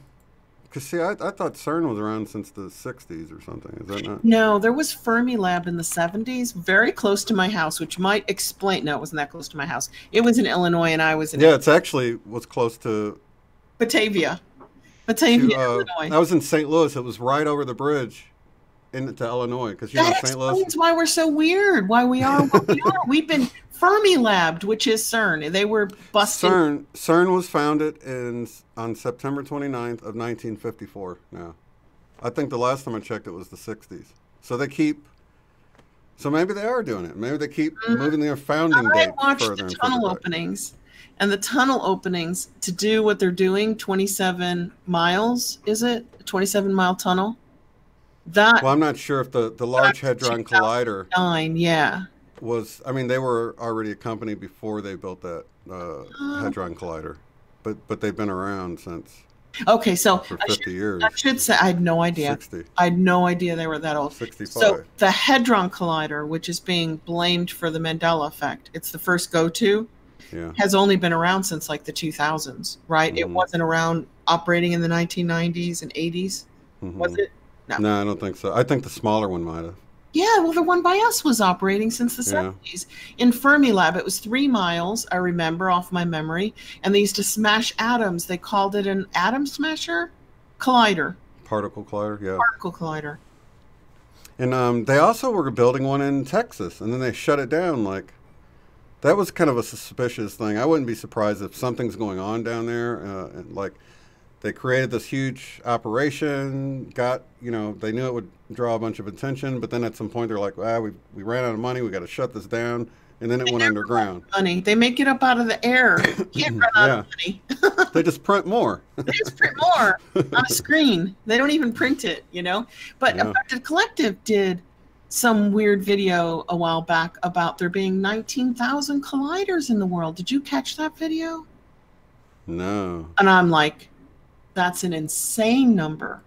because see, I thought CERN was around since the 60s or something. Is that not? No, there was Fermilab in the 70s, very close to my house, which might explain. No, it wasn't that close to my house. It was in Illinois, and I was in. Yeah, it's actually was close to Batavia, Illinois. I was in St. Louis. It was right over the bridge into Illinois, because you know That St. Louis. explains why we're so weird. Why we are what we are. We've been Fermilabbed, which is CERN. They were busted. CERN was founded on September 29th of 1954. Now, I think the last time I checked, it was the 60s. So they keep. So maybe they are doing it. Maybe they keep moving their founding date I watched further the and tunnel further back. openings, and the tunnel openings to do what they're doing. 27 miles, is it? A 27-mile tunnel. That. Well, I'm not sure if the Large Hadron Collider Yeah. was. I mean, they were already a company before they built that Hadron Collider, but they've been around since. Okay, so for 50 years. I should say I had no idea. 60. I had no idea they were that old. 65. So the Hadron Collider, which is being blamed for the Mandela effect, it's the first go-to, has only been around since like the 2000s, right? It wasn't around operating in the 1990s and 80s, was it? No, I don't think so. I think the smaller one might have. Yeah, well, the one by us was operating since the 70s. In Fermilab, it was 3 miles, I remember off my memory, and they used to smash atoms. They called it an atom smasher collider. Particle collider, yeah. Particle collider. And they also were building one in Texas, and then they shut it down. Like, that was kind of a suspicious thing. I wouldn't be surprised if something's going on down there. And like, they created this huge operation, they knew it would draw a bunch of attention, but then at some point they're like, we ran out of money, we got to shut this down, and then it went underground. Money. They make it up out of the air. You can't run out of money. They just print more. They just print more on a screen. They don't even print it, But Effective Collective did some weird video a while back about there being 19,000 colliders in the world. Did you catch that video? No. And I'm like, that's an insane number.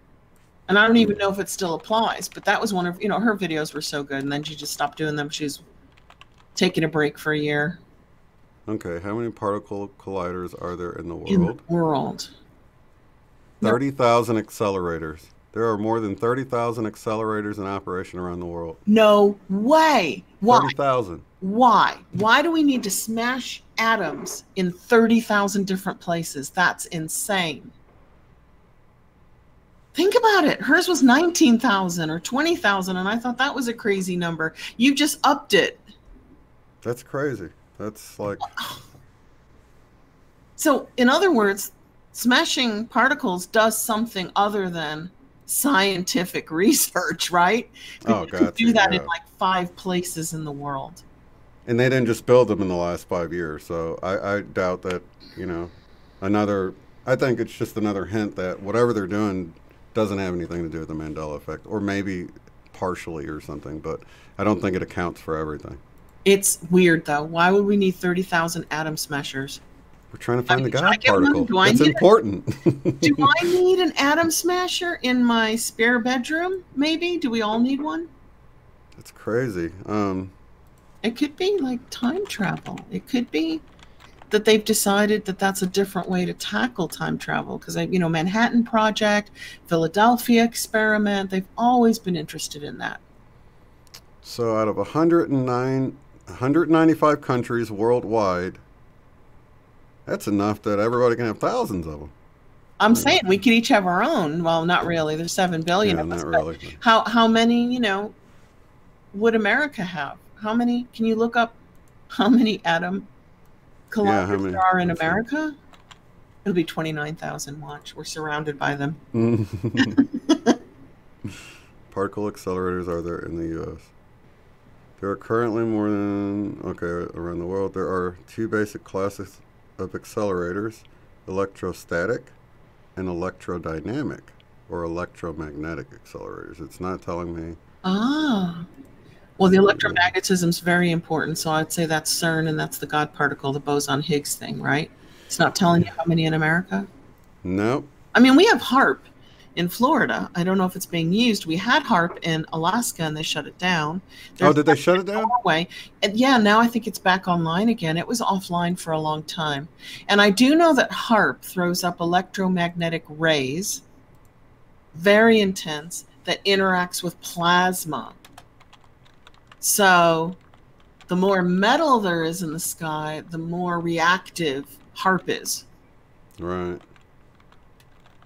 And I don't even know if it still applies, but that was one of, her videos were so good. And then she just stopped doing them. She's taking a break for a year. Okay. How many particle colliders are there in the world? In the world. 30,000 accelerators. There are more than 30,000 accelerators in operation around the world. No way. Why? 30,000. Why? Why do we need to smash atoms in 30,000 different places? That's insane. Think about it. Hers was 19,000 or 20,000, and I thought that was a crazy number. You just upped it. That's crazy. That's like... So, in other words, smashing particles does something other than scientific research, right? Oh, you could do that in like 5 places in the world. And they didn't just build them in the last 5 years, so I doubt that, I think it's just another hint that whatever they're doing doesn't have anything to do with the Mandela effect, or maybe partially or something, but I don't think it accounts for everything. It's weird, though. Why would we need 30,000 atom smashers? We're trying to find the God particle. That's important. Do I need an atom smasher in my spare bedroom, maybe? Do we all need one? That's crazy. It could be like time travel. It could be that they've decided that that's a different way to tackle time travel, because Manhattan Project, Philadelphia experiment, they've always been interested in that. So out of 195 countries worldwide, that's enough that everybody can have thousands of them. I'm saying we could each have our own. Well, not really. There's 7 billion of us. Not really. How many, would America have? How many? Can you look up how many atom colliders there are in America? It'll be 29,000. Watch, we're surrounded by them. Particle accelerators are there in the U.S.? There are currently more than around the world. There are 2 basic classes of accelerators: electrostatic and electrodynamic, or electromagnetic accelerators. It's not telling me. Ah. Well, the electromagnetism is very important, so I'd say that's CERN, and that's the God particle, the boson-Higgs thing, right? It's not telling you how many in America? Nope. I mean, we have HARP in Florida. I don't know if it's being used. We had HARP in Alaska, and they shut it down. Oh, did they shut it down? Norway. And yeah, now I think it's back online again. It was offline for a long time. And I do know that HARP throws up electromagnetic rays, very intense, that interacts with plasma. So the more metal there is in the sky, the more reactive HARP is. Right.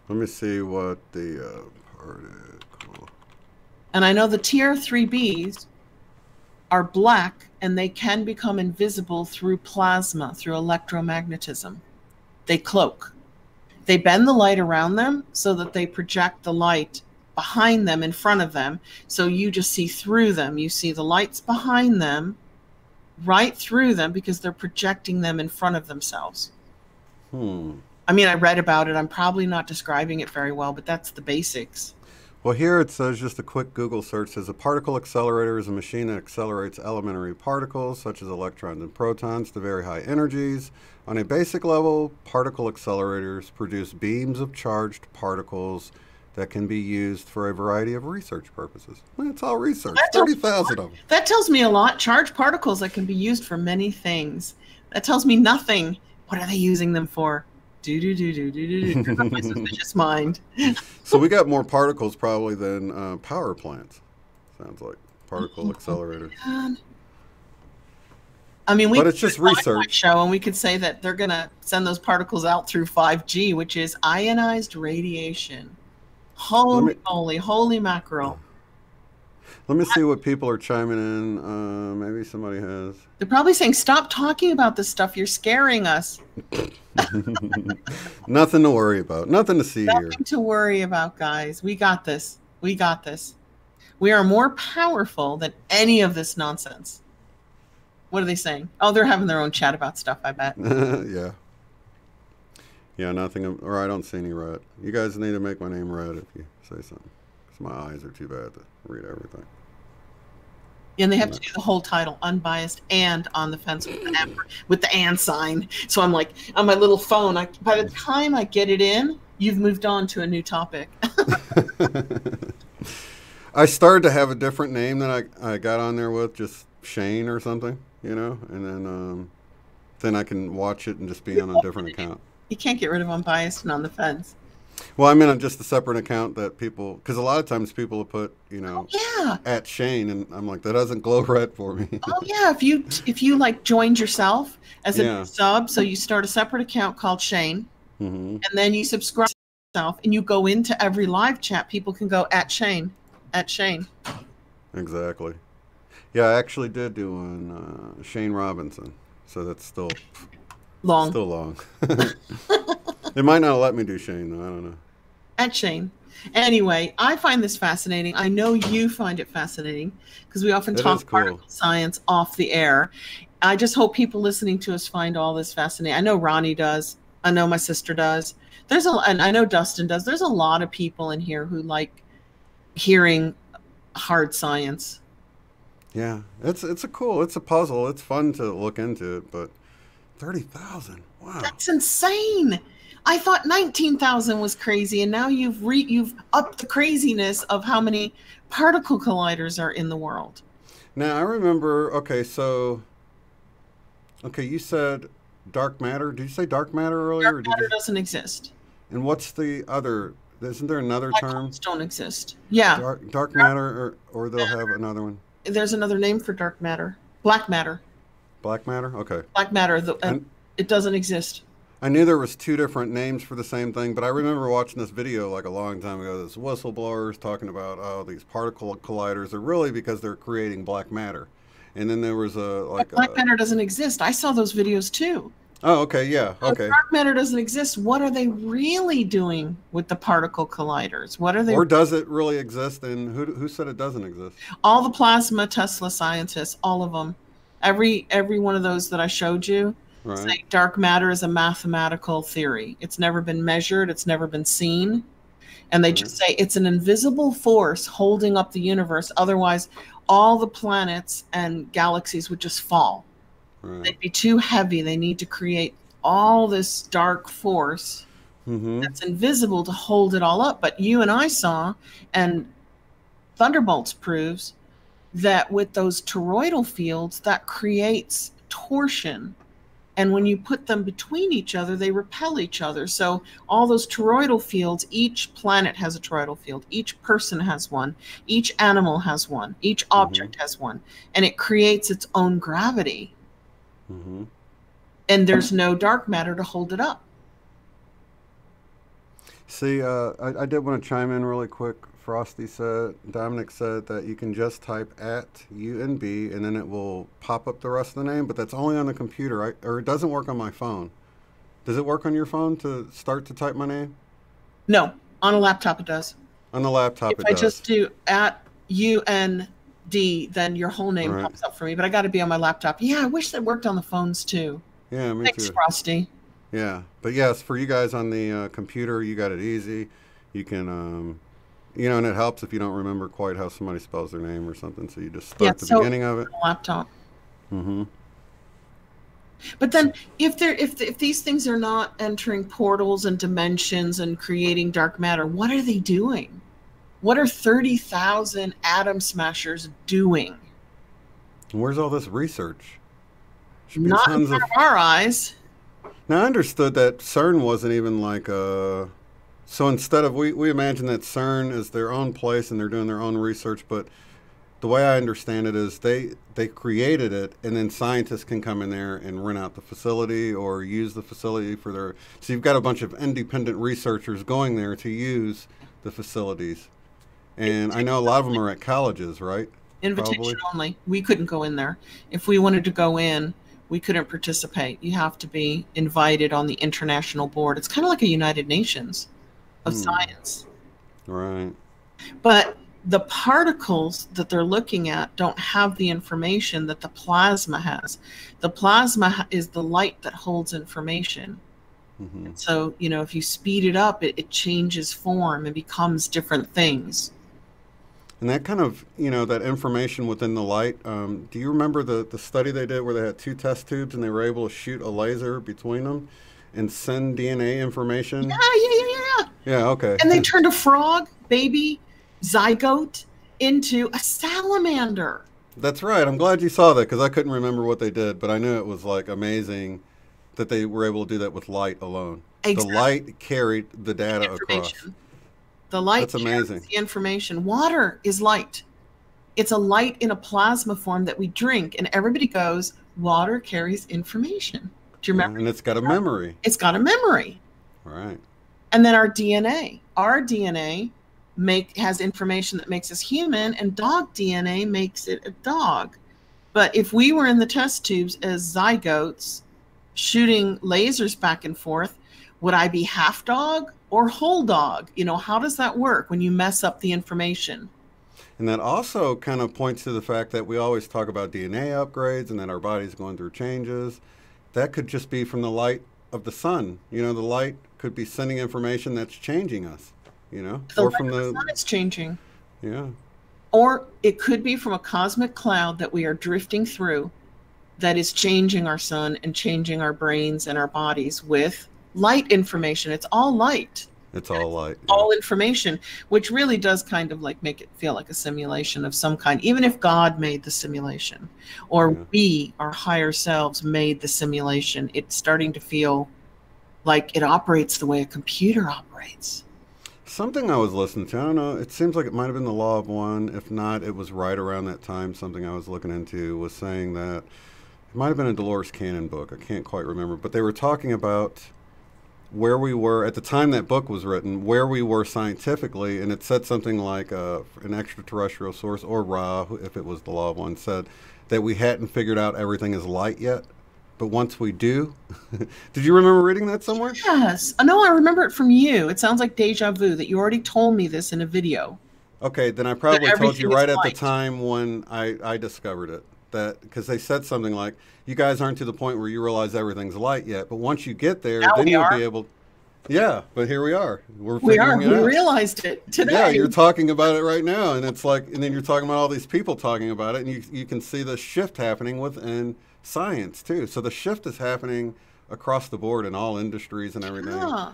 Let me see what the particle. And I know the TR3Bs are black, and they can become invisible through plasma, through electromagnetism. They cloak. They bend the light around them so that they project the light behind them, in front of them, so you just see through them. You see the lights behind them, right through them, because they're projecting them in front of themselves. I mean, I read about it. I'm probably not describing it very well, but that's the basics. Well, here it says, just a quick Google search says, a particle accelerator is a machine that accelerates elementary particles, such as electrons and protons, to very high energies. On a basic level, particle accelerators produce beams of charged particles that can be used for a variety of research purposes. Well, it's all research. 30,000 of them. That tells me a lot. Charged particles that can be used for many things. That tells me nothing. What are they using them for? My suspicious mind. So we got more particles probably than power plants. Sounds like particle accelerators. God. I mean, but it's just research. Show, and we could say that they're going to send those particles out through 5G, which is ionized radiation. Holy mackerel. Let me see what people are chiming in. Maybe somebody has. They're probably saying, stop talking about this stuff. You're scaring us. Nothing to worry about. Nothing to see here. Nothing to worry about, guys. We got this. We got this. We are more powerful than any of this nonsense. What are they saying? Oh, they're having their own chat about stuff, I bet. Yeah. Yeah, nothing. Or I don't see any red. You guys need to make my name red if you say something. Because my eyes are too bad to read everything. Yeah, and they have to do the whole title, unbiased and on the fence with the and sign. So I'm like, on my little phone, by the time I get it in, you've moved on to a new topic. I started to have a different name that I got on there with, just Shane or something, you know, and then I can watch it and just be on a different account. You can't get rid of unbiased and on the fence. Well, I mean, on just a separate account that people, because a lot of times people will put, you know, yeah, at Shane, and I'm like, that doesn't glow red for me. Oh yeah, if you like joined yourself as a sub, so you start a separate account called Shane, and then you subscribe yourself, and you go into every live chat. People can go at Shane. Exactly. Yeah, I actually did do one Shane Robinson, so that's still long. Still long. They might not let me do Shane, though. I don't know. At Shane. Anyway, I find this fascinating. I know you find it fascinating because we often talk particle science off the air. I just hope people listening to us find all this fascinating. I know Ronnie does. I know my sister does. And I know Dustin does. There's a lot of people in here who like hearing hard science. Yeah, it's a puzzle. It's fun to look into it, but 30,000. Wow. That's insane. I thought 19,000 was crazy, and now you've upped the craziness of how many particle colliders are in the world. Now, I remember, you said dark matter. Did you say dark matter earlier? Dark matter doesn't exist. And what's the other, isn't there another term? Black holes don't exist. Yeah. Dark matter, or they'll have another one? There's another name for dark matter. Black matter. Black matter? Okay. Black matter. It doesn't exist. I knew there was two different names for the same thing, but I remember watching this video like a long time ago. This whistleblowers talking about these particle colliders are really because they're creating black matter, and then there was black matter doesn't exist. I saw those videos too. Oh, okay, yeah, okay. If dark matter doesn't exist, what are they really doing with the particle colliders? What are they? Or does it really exist? And who said it doesn't exist? All the plasma Tesla scientists, all of them, every one of those that I showed you. Right. Say dark matter is a mathematical theory. It's never been measured. It's never been seen. And they just say it's an invisible force holding up the universe. Otherwise, all the planets and galaxies would just fall. They'd be too heavy. They need to create all this dark force that's invisible to hold it all up. But you and I saw, and Thunderbolts proves, that with those toroidal fields, that creates torsion. And when you put them between each other, they repel each other. So all those toroidal fields, each planet has a toroidal field. Each person has one. Each animal has one. Each object has one. And it creates its own gravity. And there's no dark matter to hold it up. See, I did want to chime in really quick. Dominic said that you can just type @UNB and then it will pop up the rest of the name, but that's only on the computer, or it doesn't work on my phone. Does it work on your phone to start to type my name? No, on a laptop it does. On the laptop it does. If I just do @UND, then your whole name pops up for me, but I got to be on my laptop. Yeah, I wish that worked on the phones too. Yeah, me Thanks, too. Frosty. Yeah, but yes, for you guys on the computer, you got it easy. You can, you know, and it helps if you don't remember quite how somebody spells their name or something, so you just start the beginning of it. Laptop. But then, if these things are not entering portals and dimensions and creating dark matter, what are they doing? What are 30,000 atom smashers doing? And where's all this research? Not in front of our eyes. Now, I understood that CERN wasn't even like a... So instead of, we imagine that CERN is their own place and they're doing their own research, but the way I understand it is they created it, and then scientists can come in there and rent out the facility or use the facility for their... So you've got a bunch of independent researchers going there to use the facilities. And I know a lot of them are at colleges, right? Invitation only. We couldn't go in there. If we wanted to go in, we couldn't participate. You have to be invited on the international board. It's kind of like a United Nations of science. Right. But the particles that they're looking at don't have the information that the plasma has. The plasma is the light that holds information. So, you know, if you speed it up, it changes form and becomes different things. And that kind of, you know, that information within the light, do you remember the study they did where they had 2 test tubes and they were able to shoot a laser between them and send DNA information? Yeah. Yeah, okay. And they turned a frog, baby, zygote, into a salamander. That's right. I'm glad you saw that because I couldn't remember what they did, but I knew it was like amazing that they were able to do that with light alone. Exactly. The light carried the data across. The light That's amazing. carries the information. Water is light. It's a light in a plasma form that we drink, and everybody goes, water carries information. Do you remember? And it's got a memory. It's got a memory. Right. And then our DNA has information that makes us human, and dog DNA makes it a dog. But if we were in the test tubes as zygotes shooting lasers back and forth, would I be half dog or whole dog? You know, how does that work when you mess up the information? And that also kind of points to the fact that we always talk about DNA upgrades and that our body's going through changes. That could just be from the light of the sun. You know, the light could be sending information that's changing us, you know? Or from the sun is changing. Yeah. Or it could be from a cosmic cloud that we are drifting through that is changing our sun and changing our brains and our bodies with light information. It's all light. It's all light. Yeah. All information, which really does kind of like make it feel like a simulation of some kind, even if God made the simulation or we, our higher selves, made the simulation. It's starting to feel like it operates the way a computer operates. Something I was listening to, I don't know, it seems like it might have been the Law of One. If not, it was right around that time. Something I was looking into was saying that it might have been a Dolores Cannon book. I can't quite remember, but they were talking about where we were at the time that book was written, where we were scientifically, and it said something like an extraterrestrial source, or Ra, if it was the Law of One, said that we hadn't figured out everything is light yet. But once we do, did you remember reading that somewhere? Yes. No, I remember it from you. It sounds like deja vu that you already told me this in a video. Okay, then I probably told you right at the time when I discovered it. That because they said something like, you guys aren't to the point where you realize everything's light yet, but once you get there, then you'll be able. Yeah, but here we are. We're We are. figuring it We out. realized it today. Yeah, you're talking about it right now, and it's like, and then you're talking about all these people talking about it, and you can see the shift happening within science too. So the shift is happening across the board in all industries and everything. Yeah.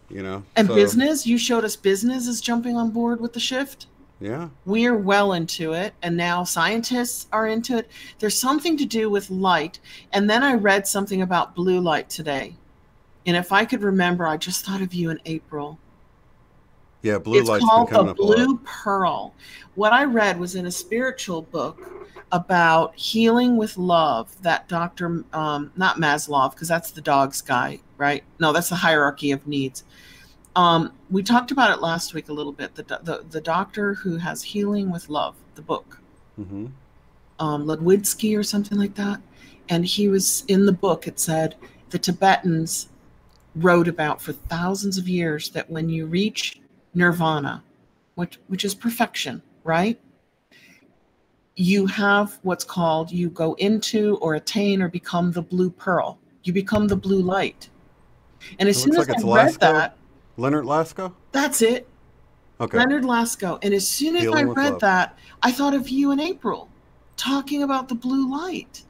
You know, And so, business, you showed us business is jumping on board with the shift. yeah, We're well into it, and now scientists are into it. There's something to do with light. And then I read something about blue light today. And if I could remember, I just thought of you in April. yeah. Blue It's light's been called coming the up a lot. Blue Pearl. What I read was in a spiritual book about healing with love that Dr. Not Maslov, because that's the dog's guy, right? No, that's the hierarchy of needs. We talked about it last week a little bit. The doctor who has Healing with Love, the book, Mm-hmm. Ludwitsky or something like that. And he was in the book. It said the Tibetans wrote about for thousands of years that when you reach nirvana, which is perfection, right? You have what's called, you go into or attain or become the blue pearl. You become the blue light. And as It soon looks as like it's I read Lascaux. that, Leonard Lascaux. that's it. Okay. Leonard Lascaux. And as soon as I Healing with read Love. that, I thought of you in April talking about the blue light.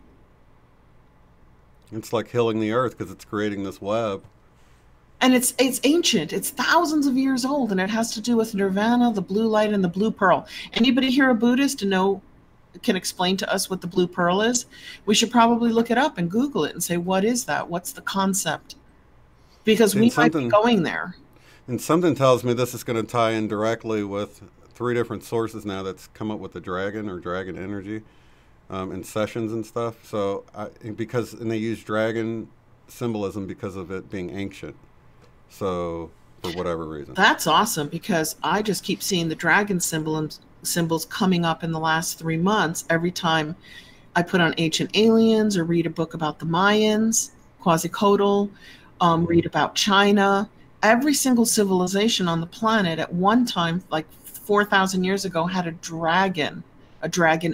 It's like healing the earth because it's creating this web. And it's ancient. It's thousands of years old, and it has to do with nirvana, the blue light, and the blue pearl. Anybody here a Buddhist and can explain to us what the blue pearl is? We should probably look it up and Google it and say, what is that? What's the concept? Because we might be going there. And something tells me this is going to tie in directly with 3 different sources now that's come up with the dragon or dragon energy in sessions and stuff. So and they use dragon symbolism because of it being ancient. So for whatever reason. That's awesome, because I just keep seeing the dragon symbols coming up in the last 3 months every time I put on Ancient Aliens or read a book about the Mayans, Quetzalcoatl, read about China. Every single civilization on the planet at one time, like 4,000 years ago, had a dragon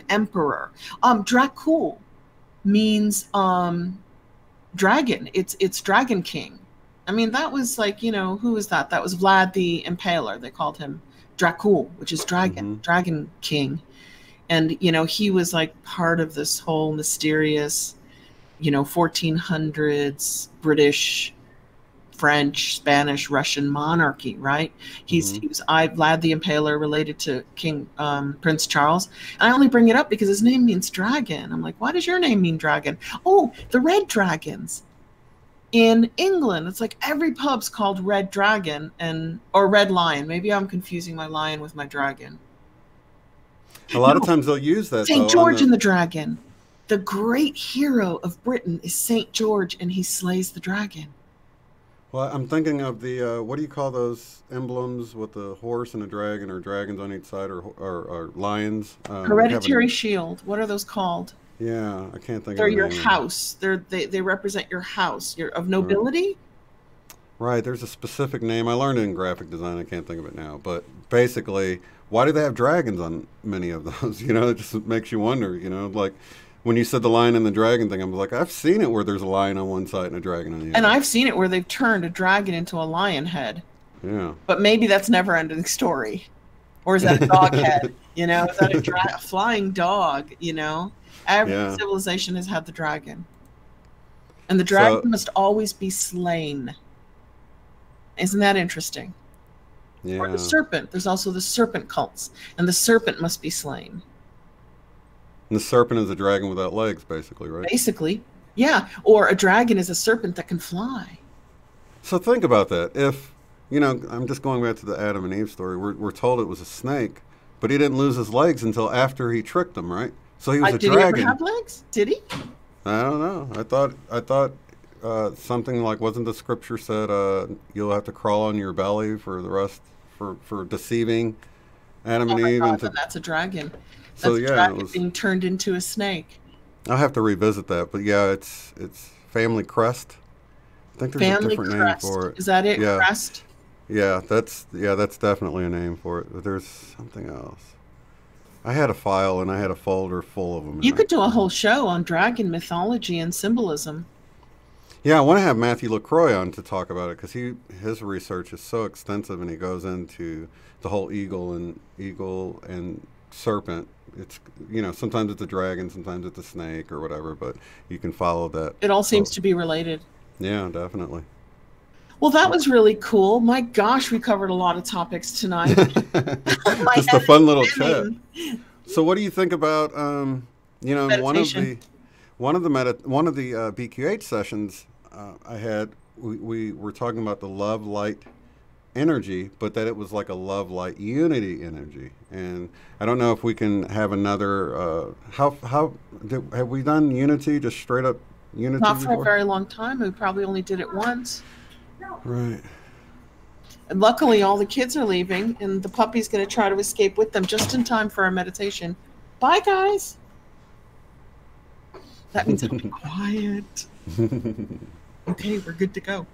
emperor. Dracul means dragon. It's Dragon King. I mean, that was like, who was that? That was Vlad the Impaler. They called him Dracul, which is dragon, Dragon King. And, he was like part of this whole mysterious, 1400s British, French, Spanish, Russian monarchy, right? He was Vlad the Impaler, related to King Prince Charles. And I only bring it up because his name means dragon. I'm like, why does your name mean dragon? Oh, the Red Dragons. In England, it's like every pub's called Red Dragon or Red Lion. Maybe I'm confusing my lion with my dragon. A lot of times they'll use that. St. George and the Dragon. The great hero of Britain is St. George, and he slays the dragon. Well, I'm thinking of the, what do you call those emblems with the horse and a dragon, or dragons on each side, or lions? Hereditary shield. What are those called? Yeah, I can't think They're of the your name. house. They represent your house. You're of nobility. Right, there's a specific name. I learned it in graphic design. I can't think of it now. But basically, why do they have dragons on many of those? It just makes you wonder, like when you said the lion and the dragon thing, I was like, I've seen it where there's a lion on one side and a dragon on the other. And I've seen it where they've turned a dragon into a lion head. Yeah. But maybe that's never ending story. Or is that a dog head? Is that a flying dog? Every civilization has had the dragon. And the dragon must always be slain. Isn't that interesting? Yeah. Or the serpent. There's also the serpent cults. And the serpent must be slain. And the serpent is a dragon without legs, basically, right? Basically. Yeah. Or a dragon is a serpent that can fly. So think about that. If, I'm just going back to the Adam and Eve story. We're told it was a snake, but he didn't lose his legs until after he tricked them, right? So he was a dragon. Did he ever have legs? Did he? I don't know. I thought something like, wasn't the scripture said you'll have to crawl on your belly for the rest for deceiving Adam and Eve? Then that's a dragon. That's a dragon being turned into a snake. I'll have to revisit that, but yeah, it's family crest. I think there's a different name for it. Is that it? Yeah. Crest? Yeah, that's definitely a name for it. But there's something else. I had a file and I had a folder full of them. You could do a whole show on dragon mythology and symbolism. Yeah, I want to have Matthew LaCroix on to talk about it because his research is so extensive, and he goes into the whole eagle and serpent. It's, you know, sometimes it's a dragon, sometimes it's a snake or whatever, but you can follow that. It all seems to be related. Yeah, definitely. Well, that was really cool. My gosh, we covered a lot of topics tonight. Just a fun little chat. So, what do you think about, you know, meditation? one of the BQH sessions I had, we were talking about the love light energy, but that it was like a love light unity energy. And I don't know if we can have another. Have we done unity? Just straight up unity? Not for before? a very long time. We probably only did it once. Right. And luckily, all the kids are leaving, and the puppy's going to try to escape with them just in time for our meditation. Bye, guys. That means I'll be quiet. Okay, we're good to go.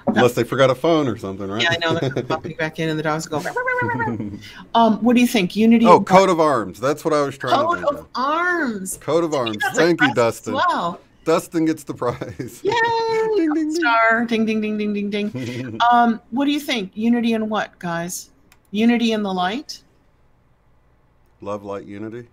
Unless they forgot a phone or something, right? Yeah, I know. They're popping back in, and the dogs go. What do you think? Unity. Oh, coat of arms. That's what I was trying to think Coat of arms. Coat of arms. Thank you, Dustin. Wow. Dustin gets the prize. Yay! Ding, ding, ding. Star. Ding, ding, ding, ding, ding, ding. What do you think? Unity in what, guys? Unity in the light? Love, light, unity?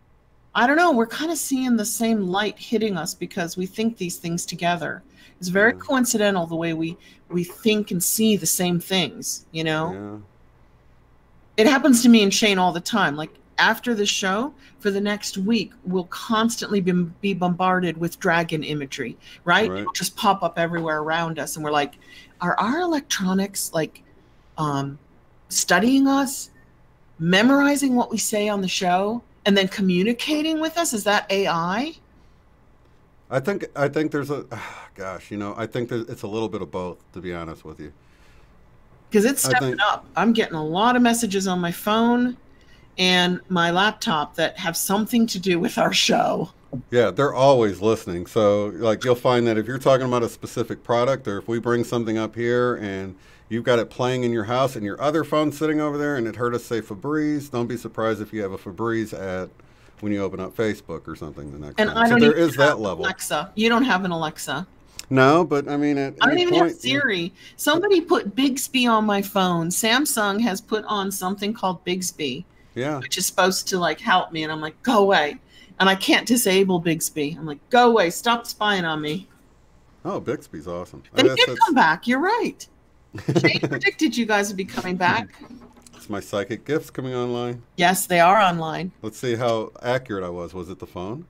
I don't know. We're kind of seeing the same light hitting us because we think these things together. It's very coincidental the way we think and see the same things, you know? Yeah. It happens to me and Shane all the time. Like, after the show, for the next week, we'll constantly be bombarded with dragon imagery, right? It'll just pop up everywhere around us. And we're like, are our electronics, like, studying us, memorizing what we say on the show, and then communicating with us? Is that AI? I think there's gosh, you know, I think it's a little bit of both, to be honest with you. Because it's stepping up. I'm getting a lot of messages on my phone and my laptop that have something to do with our show. Yeah, they're always listening. So, like, you'll find that if you're talking about a specific product, or if we bring something up here and you've got it playing in your house and your other phone's sitting over there and it heard us say Febreze, don't be surprised if you have a Febreze ad when you open up Facebook or something the next time. I don't so there even is that level. Alexa. You don't have an Alexa. No, but I mean, I don't even have Siri. Somebody put Bixby on my phone. Samsung has put on something called Bixby, which is supposed to like help me, and I'm like, go away. And I can't disable Bixby. I'm like, go away. Stop spying on me. Oh, Bixby's awesome. They did come back. You're right. Shane predicted you guys would be coming back. It's my psychic gifts coming online. Yes, they are online. Let's see how accurate I was. Was it the phone?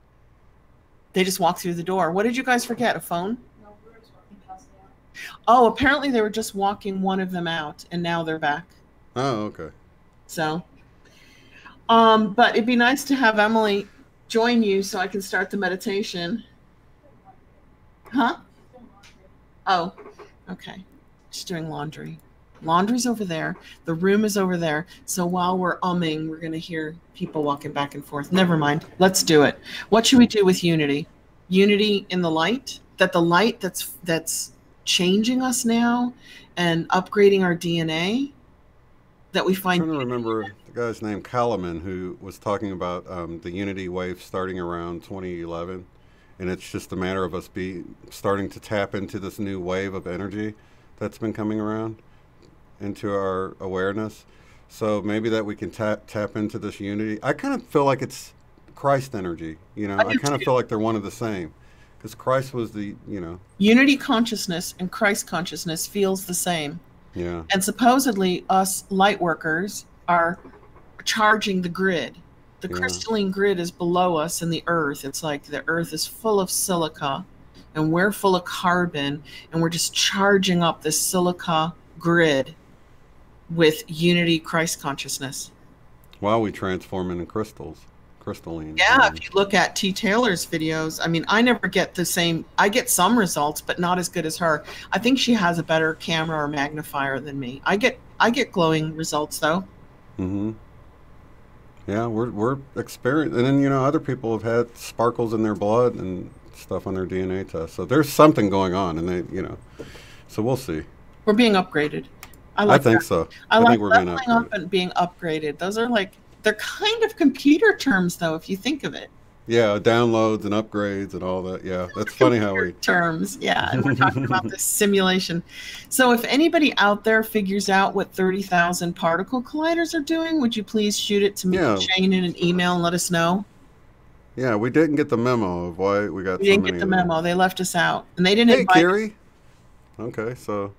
They just walked through the door. What did you guys forget? A phone? No, we were just walking past the out. Oh, apparently they were just walking one of them out, and now they're back. Oh, okay. So, but it'd be nice to have Emily join you so I can start the meditation. Huh? Oh, okay. She's doing laundry. Laundry's over there. The room is over there. So while we're umming, we're going to hear people walking back and forth. Never mind. Let's do it. What should we do with unity? Unity in the light? That the light that's changing us now and upgrading our DNA? That we find. I'm trying to remember the guy's name, Kalaman, who was talking about the unity wave starting around 2011. And it's just a matter of us starting to tap into this new wave of energy that's been coming around into our awareness. So maybe that we can tap into this unity. I kind of feel like it's Christ energy, you know. I kind of feel like they're one of the same, because Christ was the, you know. Unity consciousness and Christ consciousness feels the same. Yeah. And supposedly us light workers are charging the grid. The crystalline grid is below us in the earth. It's like the earth is full of silica and we're full of carbon, and we're just charging up this silica grid with unity Christ consciousness. While we transform into crystalline. Yeah, if you look at T. Taylor's videos, I mean, I never get the same. I get some results, but not as good as her. I think she has a better camera or magnifier than me. I get glowing results though. Mm-hmm. Yeah, we're experiencing, and then, you know, other people have had sparkles in their blood and stuff on their DNA test. So there's something going on, and they, you know, so we'll see. We're being upgraded. I think so. I think we're being upgraded. Up and being upgraded. Those are like, they're kind of computer terms though, if you think of it. Yeah, downloads and upgrades and all that. Yeah, that's funny how we terms. Yeah, and we're talking about this simulation. So if anybody out there figures out what 30,000 particle colliders are doing, would you please shoot it to me, Shane, in an email and let us know? Yeah, we didn't get the memo of why we got so many. We didn't get the memo. They left us out, and they didn't invite Kiri. us. Okay, so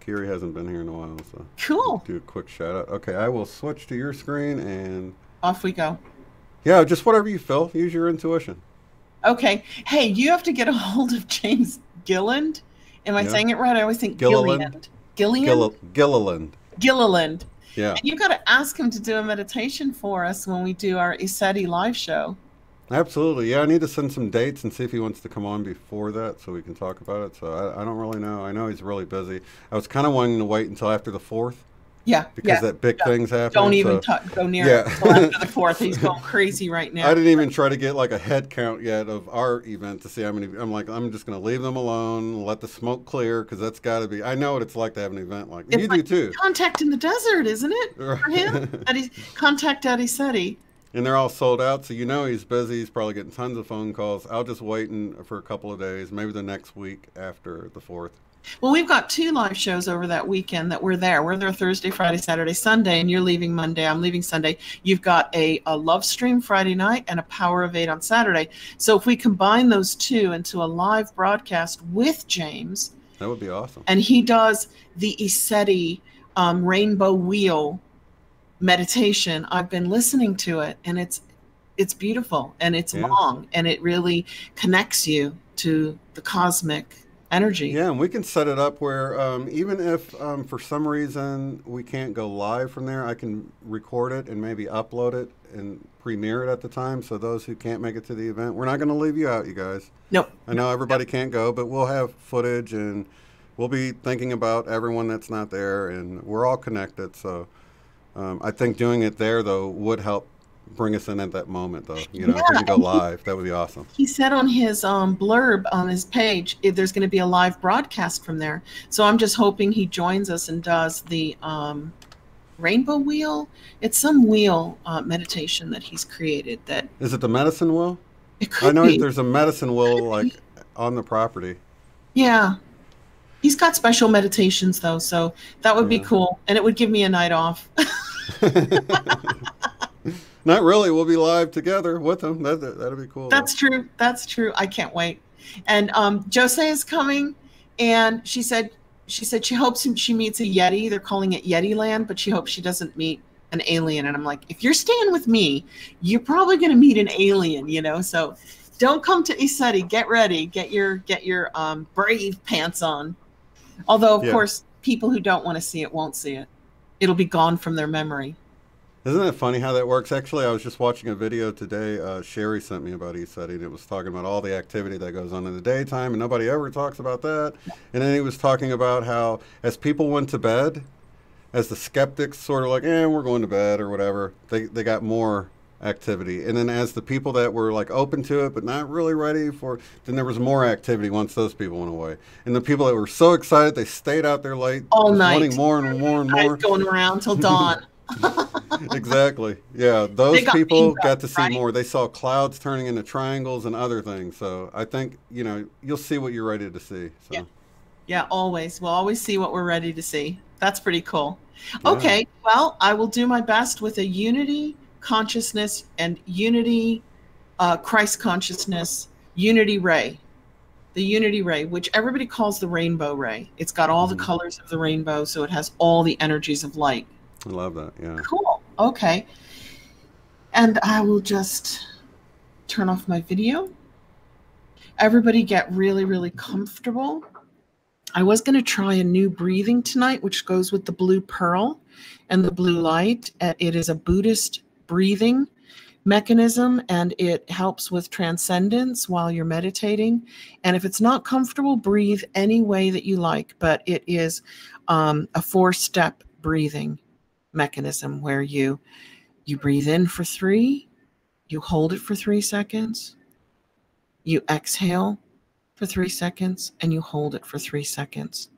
Kiri hasn't been here in a while, so cool. Do a quick shout out. Okay, I will switch to your screen and off we go. Yeah, just whatever you feel. Use your intuition. Okay. Hey, you have to get a hold of James Gilliland. Am I saying it right? I always think Gilliland. Gilliland. Gilliland. Yeah. And you've got to ask him to do a meditation for us when we do our ESETI live show. Absolutely. Yeah, I need to send some dates and see if he wants to come on before that so we can talk about it. So I don't really know. I know he's really busy. I was kind of wanting to wait until after the 4th. Yeah. Because that big thing's happening. Don't even go near it until after the 4th. He's going crazy right now. I didn't even try to get like a head count yet of our event to see how many. I'm like, I'm just going to leave them alone, let the smoke clear, because that's got to be. I know what it's like to have an event like that. You do too. Contact in the desert, isn't it? For him? Contact at ESETI. And they're all sold out, so you know he's busy. He's probably getting tons of phone calls. I'll just wait for a couple of days, maybe the next week after the 4th. Well, we've got 2 live shows over that weekend that we're there. We're there Thursday, Friday, Saturday, Sunday, and you're leaving Monday. I'm leaving Sunday. You've got a love stream Friday night and a Power of 8 on Saturday. So if we combine those 2 into a live broadcast with James. That would be awesome. And he does the ESETI Rainbow Wheel meditation. I've been listening to it, and it's beautiful, and it's long, and it really connects you to the cosmic energy. Yeah, and we can set it up where even if for some reason we can't go live from there, I can record it and maybe upload it and premiere it at the time. So those who can't make it to the event, we're not going to leave you out, you guys. Nope. I know everybody can't go, but we'll have footage and we'll be thinking about everyone that's not there, and we're all connected. So I think doing it there, though, would help bring us in at that moment, though. You know, if we can go live, that would be awesome. He said on his blurb on his page, there's going to be a live broadcast from there. So I'm just hoping he joins us and does the rainbow wheel. It's some wheel meditation that he's created. That is it the medicine wheel? It could I know be. There's a medicine wheel like on the property. Yeah. He's got special meditations, though, so that would be cool. And it would give me a night off. Not really. We'll be live together with him. That'll be cool. That's true. That's true. I can't wait. And Jose is coming, and she said she hopes she meets a Yeti. They're calling it Yeti Land, but she hopes she doesn't meet an alien. And I'm like, if you're staying with me, you're probably going to meet an alien, you know? So don't come to ESETI. Get ready. Get your brave pants on. Although, of course, people who don't want to see it won't see it. It'll be gone from their memory. Isn't it funny how that works? Actually, I was just watching a video today. Sherry sent me about ESETI, and it was talking about all the activity that goes on in the daytime, and nobody ever talks about that. And then he was talking about how as people went to bed, as the skeptics sort of like, we're going to bed or whatever, they got more activity. And then as the people that were like open to it but not really ready for, then there was more activity once those people went away. And the people that were so excited, they stayed out there late, all night, wanting more and more and more. Going around till dawn. Exactly. Yeah, those people got to see more. They saw clouds turning into triangles and other things. So I think, you'll see what you're ready to see. So. Yeah, always. We'll always see what we're ready to see. That's pretty cool. Yeah. Okay, well, I will do my best with a unity consciousness and unity Christ consciousness unity ray. The unity ray, which everybody calls the rainbow ray. It's got all the colors of the rainbow, so it has all the energies of light. I love that. Yeah. Cool. Okay. And I will just turn off my video. Everybody get really, really comfortable. I was going to try a new breathing tonight, which goes with the blue pearl and the blue light. It is a Buddhist breathing mechanism, and it helps with transcendence while you're meditating. And if it's not comfortable, breathe any way that you like. But it is a 4-step breathing mechanism where you breathe in for 3, you hold it for 3 seconds, you exhale for 3 seconds, and you hold it for 3 seconds.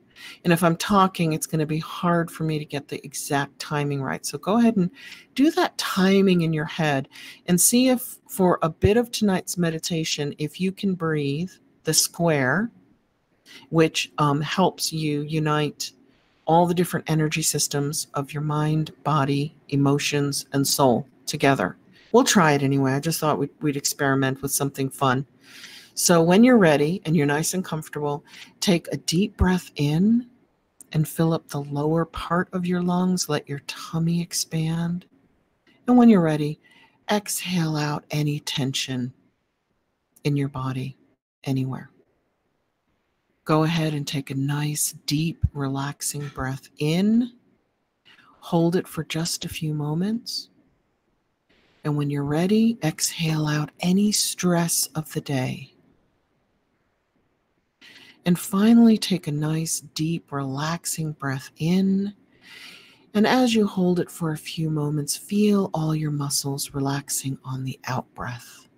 And if I'm talking, it's going to be hard for me to get the exact timing right. So go ahead and do that timing in your head and see if for a bit of tonight's meditation, if you can breathe the square, which helps you unite all the different energy systems of your mind, body, emotions, and soul together. We'll try it anyway. I just thought we'd experiment with something fun. So when you're ready and you're nice and comfortable, take a deep breath in and fill up the lower part of your lungs. Let your tummy expand. And when you're ready, exhale out any tension in your body, anywhere. Go ahead and take a nice, deep, relaxing breath in. Hold it for just a few moments. And when you're ready, exhale out any stress of the day. And finally, take a nice, deep, relaxing breath in. And as you hold it for a few moments, feel all your muscles relaxing on the out breath.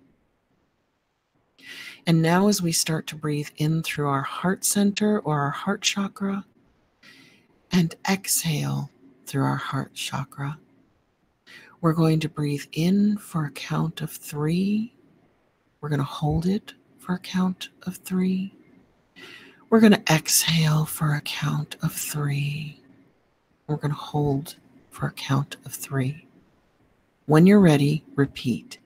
And now as we start to breathe in through our heart center or our heart chakra, and exhale through our heart chakra, we're going to breathe in for a count of 3. We're going to hold it for a count of 3. We're going to exhale for a count of 3. We're going to hold for a count of 3. When you're ready, repeat.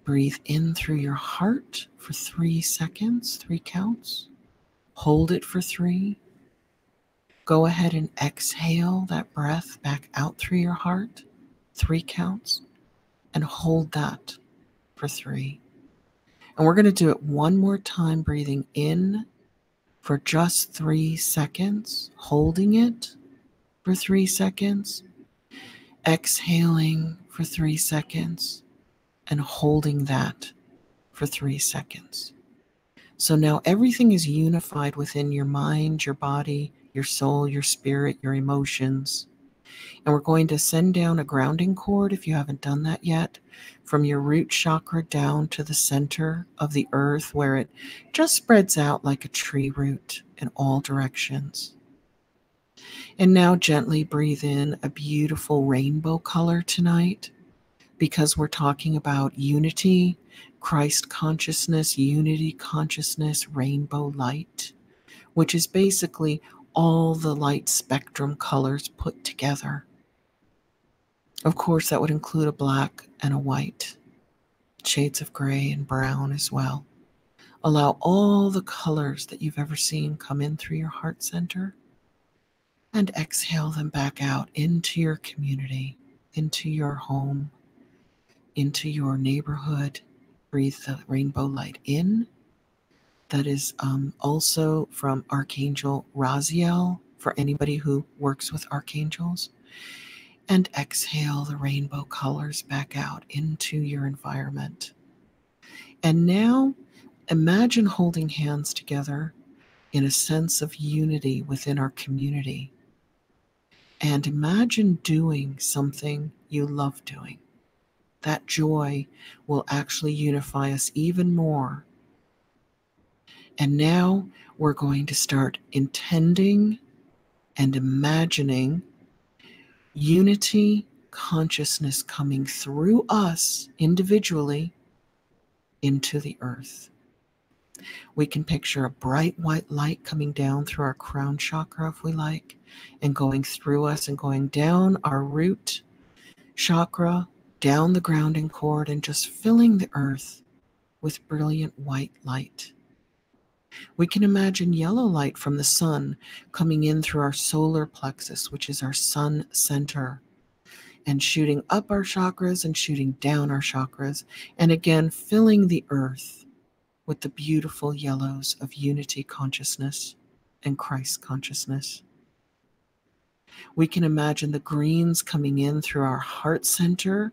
Breathe in through your heart for 3 seconds, 3 counts. Hold it for 3. Go ahead and exhale that breath back out through your heart, 3 counts, and hold that for 3. And we're going to do it one more time, breathing in for just 3 seconds, holding it for 3 seconds, exhaling for 3 seconds, and holding that for 3 seconds. So now everything is unified within your mind, your body, your soul, your spirit, your emotions. And we're going to send down a grounding cord, if you haven't done that yet, from your root chakra down to the center of the earth, where it just spreads out like a tree root in all directions. And now gently breathe in a beautiful rainbow color tonight, because we're talking about unity, Christ consciousness, unity consciousness, rainbow light, which is basically all the light spectrum colors put together. Of course, that would include a black and a white, shades of gray and brown as well. Allow all the colors that you've ever seen come in through your heart center and exhale them back out into your community, into your home, into your neighborhood. Breathe the rainbow light in. That is also from Archangel Raziel, for anybody who works with archangels. And exhale the rainbow colors back out into your environment. And now imagine holding hands together in a sense of unity within our community. And imagine doing something you love doing. That joy will actually unify us even more. And now we're going to start intending and imagining unity consciousness coming through us individually into the earth. We can picture a bright white light coming down through our crown chakra, if we like, and going through us and going down our root chakra, down the grounding cord, and just filling the earth with brilliant white light. We can imagine yellow light from the sun coming in through our solar plexus, which is our sun center, and shooting up our chakras and shooting down our chakras, and again filling the earth with the beautiful yellows of unity consciousness and Christ consciousness. We can imagine the greens coming in through our heart center,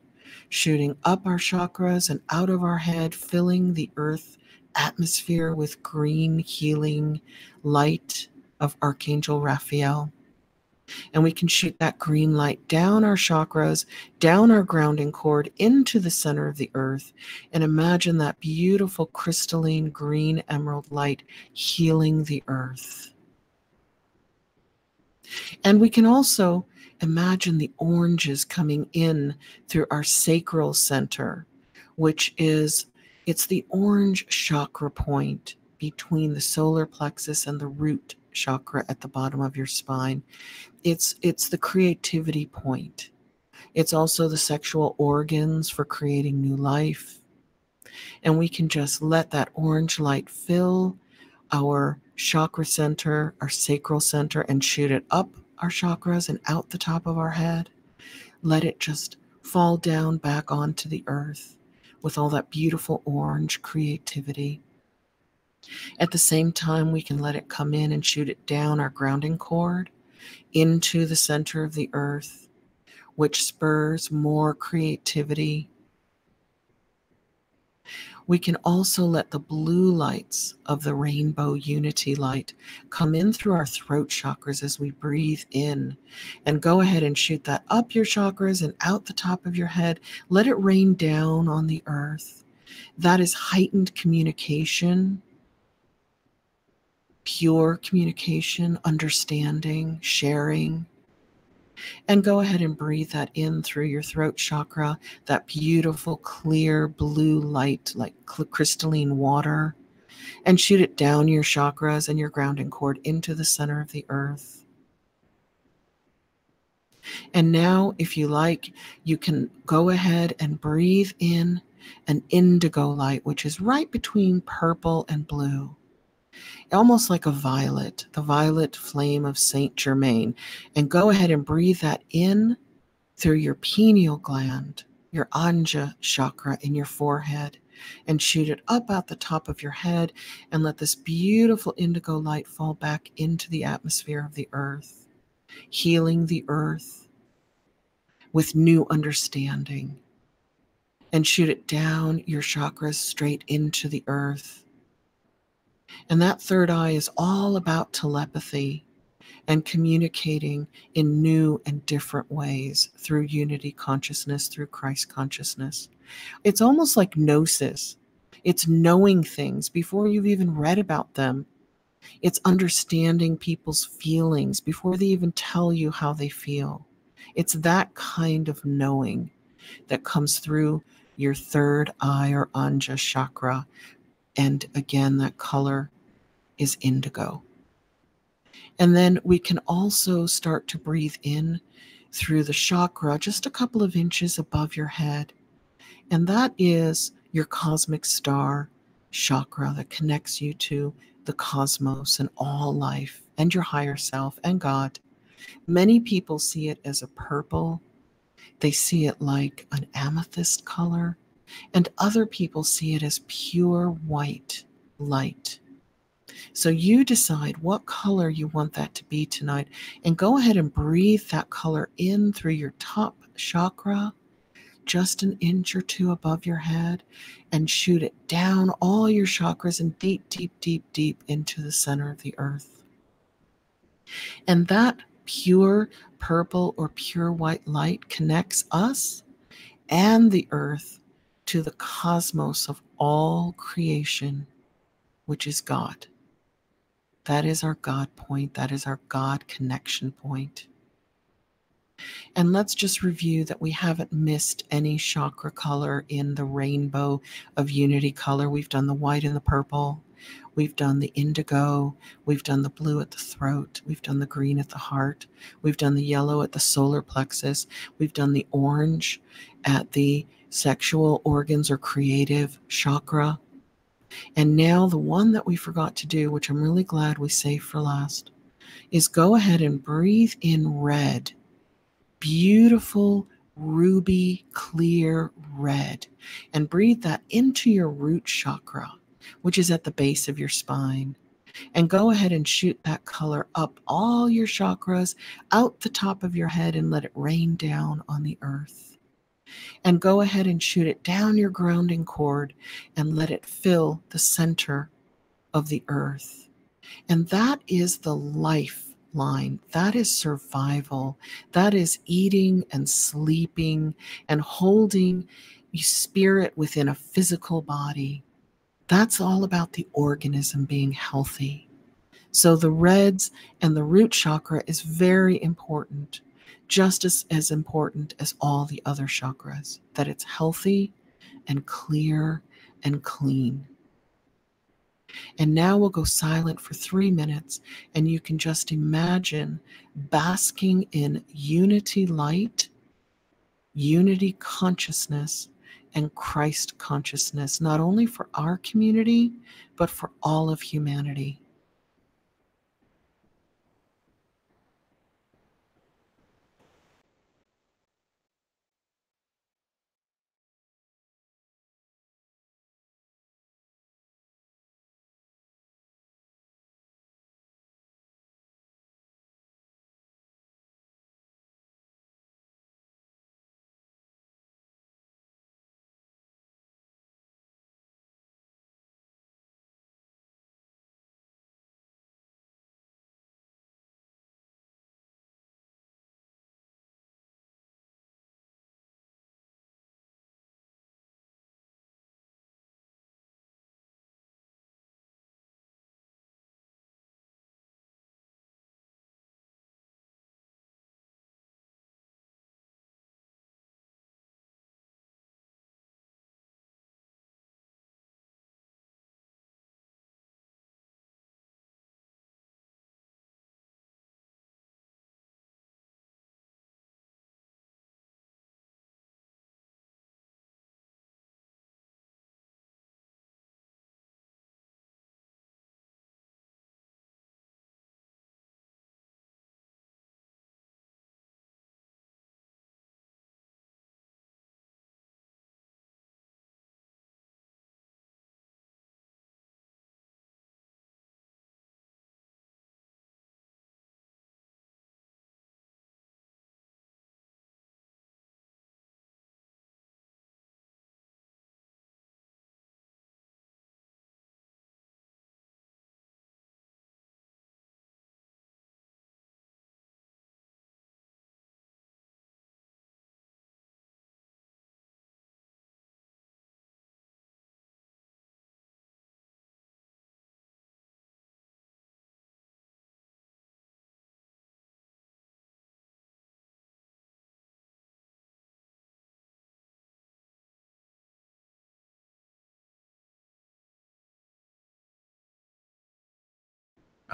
shooting up our chakras and out of our head, filling the earth atmosphere with green healing light of Archangel Raphael. And we can shoot that green light down our chakras, down our grounding cord, into the center of the earth, and imagine that beautiful crystalline green emerald light healing the earth. And we can also imagine the oranges coming in through our sacral center, which is, it's the orange chakra point between the solar plexus and the root chakra at the bottom of your spine. It's the creativity point. It's also the sexual organs for creating new life. And we can just let that orange light fill our chakra center, our sacral center, and shoot it up our chakras and out the top of our head. Let it just fall down back onto the earth with all that beautiful orange creativity. At the same time, we can let it come in and shoot it down our grounding cord into the center of the earth, which spurs more creativity. We can also let the blue lights of the rainbow unity light come in through our throat chakras as we breathe in, and go ahead and shoot that up your chakras and out the top of your head. Let it rain down on the earth. That is heightened communication, pure communication, understanding, sharing. And go ahead and breathe that in through your throat chakra, that beautiful, clear blue light like crystalline water, and shoot it down your chakras and your grounding cord into the center of the earth. And now, if you like, you can go ahead and breathe in an indigo light, which is right between purple and blue. Almost like a violet, the violet flame of Saint Germain. And go ahead and breathe that in through your pineal gland, your Anja chakra in your forehead, and shoot it up out the top of your head, and let this beautiful indigo light fall back into the atmosphere of the earth, healing the earth with new understanding. And shoot it down your chakras straight into the earth. And that third eye is all about telepathy and communicating in new and different ways through unity consciousness, through Christ consciousness. It's almost like gnosis. It's knowing things before you've even read about them. It's understanding people's feelings before they even tell you how they feel. It's that kind of knowing that comes through your third eye or Anja chakra. And again, that color is indigo. And then we can also start to breathe in through the chakra just a couple of inches above your head. And that is your cosmic star chakra that connects you to the cosmos and all life and your higher self and God. Many people see it as a purple. They see it like an amethyst color. And other people see it as pure white light. So you decide what color you want that to be tonight, and go ahead and breathe that color in through your top chakra, just an inch or two above your head, and shoot it down all your chakras and deep, deep, deep, deep into the center of the earth. And that pure purple or pure white light connects us and the earth to the cosmos of all creation, which is God. That is our God point. That is our God connection point. And let's just review that we haven't missed any chakra color in the rainbow of unity color. We've done the white and the purple. We've done the indigo. We've done the blue at the throat. We've done the green at the heart. We've done the yellow at the solar plexus. We've done the orange at the sexual organs or creative chakra. And now the one that we forgot to do, which I'm really glad we saved for last, is go ahead and breathe in red. Beautiful, ruby, clear red. And breathe that into your root chakra, which is at the base of your spine. And go ahead and shoot that color up all your chakras, out the top of your head, and let it rain down on the earth. And go ahead and shoot it down your grounding cord and let it fill the center of the earth. And that is the lifeline. That is survival. That is eating and sleeping and holding your spirit within a physical body. That's all about the organism being healthy. So the reds and the root chakra is very important, just as important as all the other chakras, that it's healthy and clear and clean. And now we'll go silent for 3 minutes, and you can just imagine basking in unity light, unity consciousness, and Christ consciousness, not only for our community, but for all of humanity.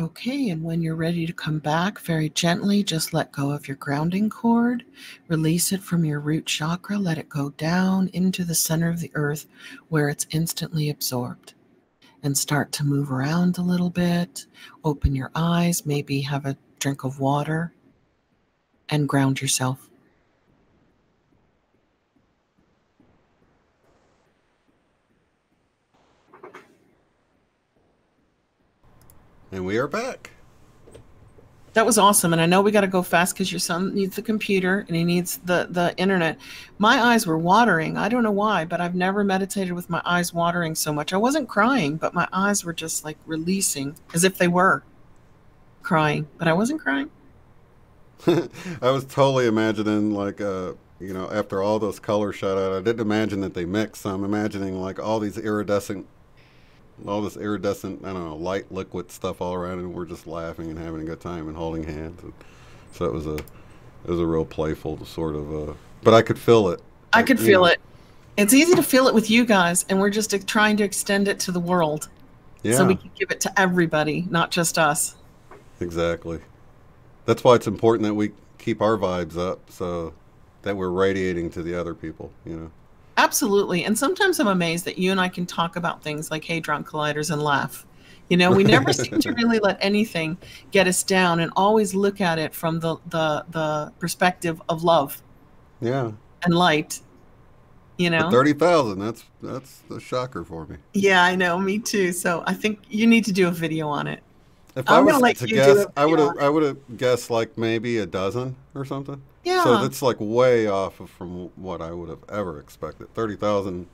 Okay, and when you're ready to come back, very gently, just let go of your grounding cord, release it from your root chakra, let it go down into the center of the earth where it's instantly absorbed. And start to move around a little bit, open your eyes, maybe have a drink of water, and ground yourself. And we are back. That was awesome. And I know we got to go fast because your son needs the computer and he needs the internet. My eyes were watering. I don't know why, but I've never meditated with my eyes watering so much. I wasn't crying, but my eyes were just like releasing as if they were crying, but I wasn't crying. I was totally imagining like, after all those colors shot out, I didn't imagine that they mixed. So I'm imagining like all this iridescent, I don't know, light liquid stuff all around, and we're just laughing and having a good time and holding hands. And so it was a real playful sort of, but I could feel it. I could feel it. It's easy to feel it with you guys, and we're just trying to extend it to the world. Yeah. So we can give it to everybody, not just us. Exactly. That's why it's important that we keep our vibes up so that we're radiating to the other people, Absolutely. And sometimes I'm amazed that you and I can talk about things like Hadron Colliders and laugh. We never seem to really let anything get us down and always look at it from the perspective of love. Yeah. And light. But 30,000, that's a shocker for me. Yeah, I know, me too. So I think you need to do a video on it. If I was to guess, I would have guessed like maybe a dozen or something. Yeah. So that's like way off from what I would have ever expected. 30,000.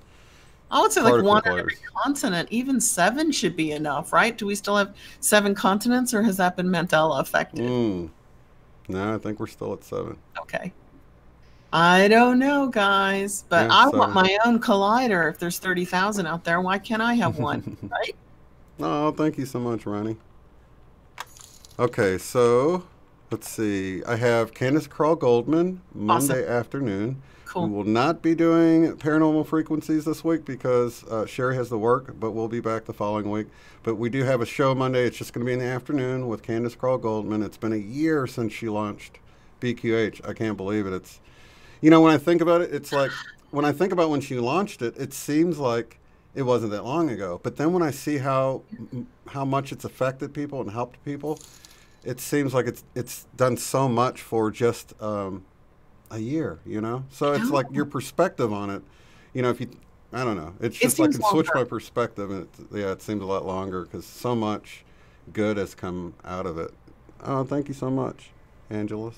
I would say like one on every continent. Even 7 should be enough, right? Do we still have 7 continents, or has that been Mandela affected? No, I think we're still at 7. Okay. I don't know, guys, but yeah, I want my own collider. If there's 30,000 out there, why can't I have one, right? Oh, thank you so much, Ronnie. Okay, so let's see. I have Candace Carl Goldman Monday afternoon. Cool. We will not be doing paranormal frequencies this week because Sherry has the work, but we'll be back the following week. But we do have a show Monday. It's just going to be in the afternoon with Candace Carl Goldman. It's been a year since she launched BQH. I can't believe it. It's, you know, when I think about it, it's like when I think about when she launched it, it seems like it wasn't that long ago. But then when I see how much it's affected people and helped people, it seems like it's done so much for just a year, you know? So it's like your perspective on it, you know, if you, I don't know. It's just like it switched my perspective. And it seems a lot longer because so much good has come out of it. Oh, thank you so much, Angelus.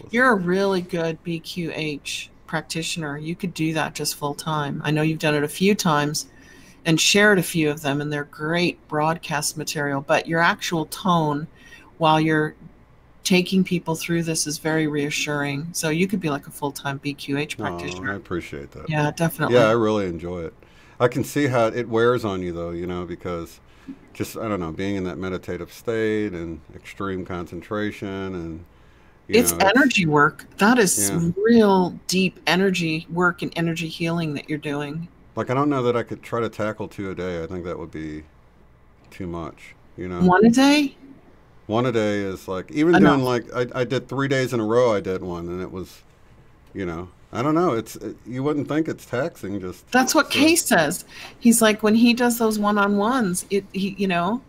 You're a really good BQH practitioner. You could do that just full time. I know you've done it a few times and shared a few of them, and they're great broadcast material, but your actual tone while you're taking people through this is very reassuring. So you could be like a full-time BQH practitioner. Oh, I appreciate that. Yeah, definitely. Yeah, I really enjoy it. I can see how it wears on you, though, you know, because just, I don't know, being in that meditative state and extreme concentration and, it's energy work. That is some real deep energy work and energy healing that you're doing. Like, I don't know that I could try to tackle 2 a day. I think that would be too much, you know. 1 a day? 1 a day is like, even doing like, I did 3 days in a row, I did one, and it was, you know, I don't know. You wouldn't think it's taxing. Just that's what Kay says. He's like, when he does those one-on-ones, you know,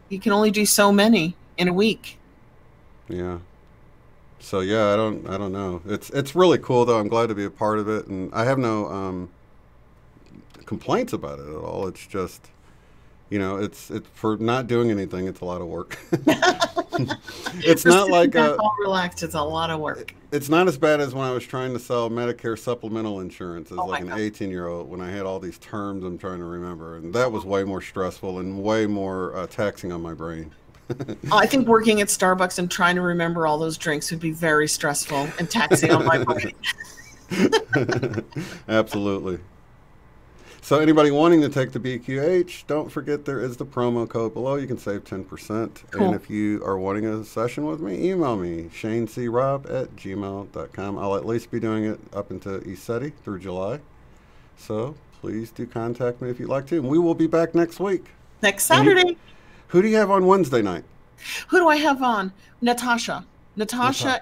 he can only do so many in a week. Yeah. So yeah, I don't know. It's really cool though. I'm glad to be a part of it, and I have no complaints about it at all. It's just, you know, it's for not doing anything. It's a lot of work. It's not like all relaxed. It's a lot of work. It's not as bad as when I was trying to sell Medicare supplemental insurance as like an 18-year-old when I had all these terms I'm trying to remember, and that was way more stressful and way more taxing on my brain. I think working at Starbucks and trying to remember all those drinks would be very stressful and taxing on my brain. Absolutely. So anybody wanting to take the BQH, don't forget there is the promo code below. You can save 10%. Cool. And if you are wanting a session with me, email me, shanecrob@gmail.com. I'll at least be doing it up into ECETI through July. So please do contact me if you'd like to. And we will be back next week. Next Saturday. Who do you have on Wednesday night? Who do I have on? Natasha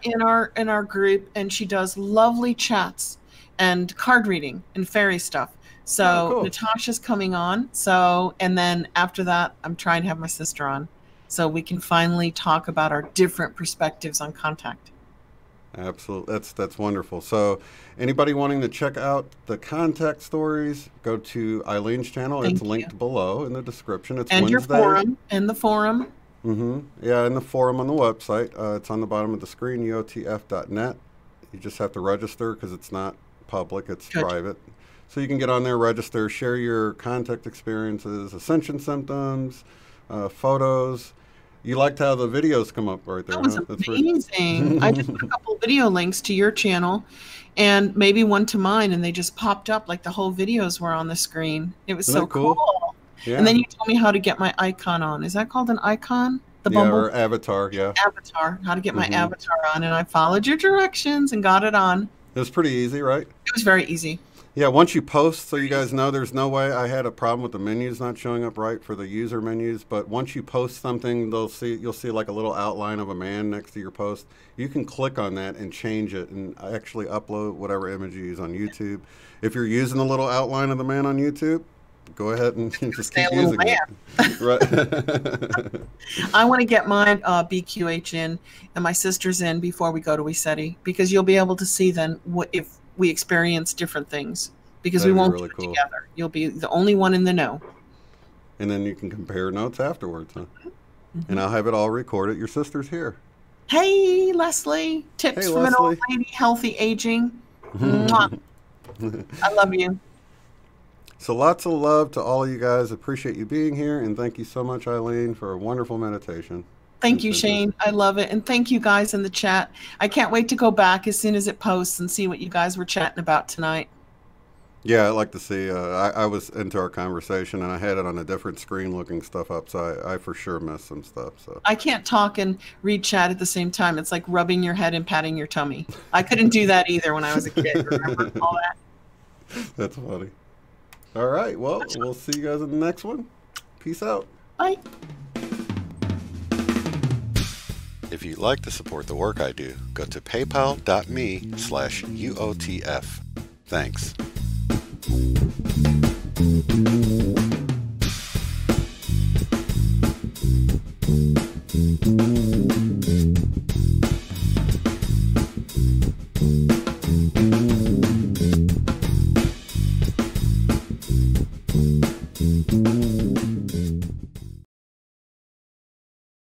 in our group, and she does lovely chats and card reading and fairy stuff. So cool. Natasha's coming on. So, and then after that, I'm trying to have my sister on so we can finally talk about our different perspectives on contact. Absolutely. That's wonderful. So anybody wanting to check out the contact stories, go to Eileen's channel. It's linked below in the description. It's and Wednesday. Your forum. And the forum. Mm-hmm. Yeah, and the forum on the website. It's on the bottom of the screen, uotf.net. You just have to register because it's not public. It's private. So you can get on there, register, share your contact experiences, ascension symptoms, photos. You liked how the videos come up right there. That was amazing. I just put a couple video links to your channel and maybe one to mine, and they just popped up like the whole videos were on the screen. It was so cool. Yeah. And then you told me how to get my icon on. Is that called an icon? The Bumble? Or avatar, yeah. Avatar. How to get my avatar on. And I followed your directions and got it on. It was pretty easy, right? It was very easy. Yeah, once you post, so you guys know, there's no way. I had a problem with the menus not showing up right for the user menus, but once you post something, you'll see like a little outline of a man next to your post. You can click on that and change it and actually upload whatever image you use on YouTube. If you're using the little outline of the man on YouTube, go ahead and just keep using it. Right. I want to get my BQH in and my sister's in before we go to ECETI, because you'll be able to see then if we experience different things, because we won't do it together. You'll be the only one in the know. And then you can compare notes afterwards, huh? And I'll have it all recorded. Your sister's here. Hey, Leslie. Tips from an old lady, healthy aging. I love you. So lots of love to all of you guys. Appreciate you being here. And thank you so much, Eileen, for a wonderful meditation. Thank you, Shane. I love it. And thank you guys in the chat. I can't wait to go back as soon as it posts and see what you guys were chatting about tonight. Yeah, I like to see. I was into our conversation, and I had it on a different screen looking stuff up, so I for sure missed some stuff. So I can't talk and read chat at the same time. It's like rubbing your head and patting your tummy. I couldn't do that either when I was a kid. Remember all that? That's funny. All right, well, we'll see you guys in the next one. Peace out. Bye. If you'd like to support the work I do, go to paypal.me/UOTF. Thanks.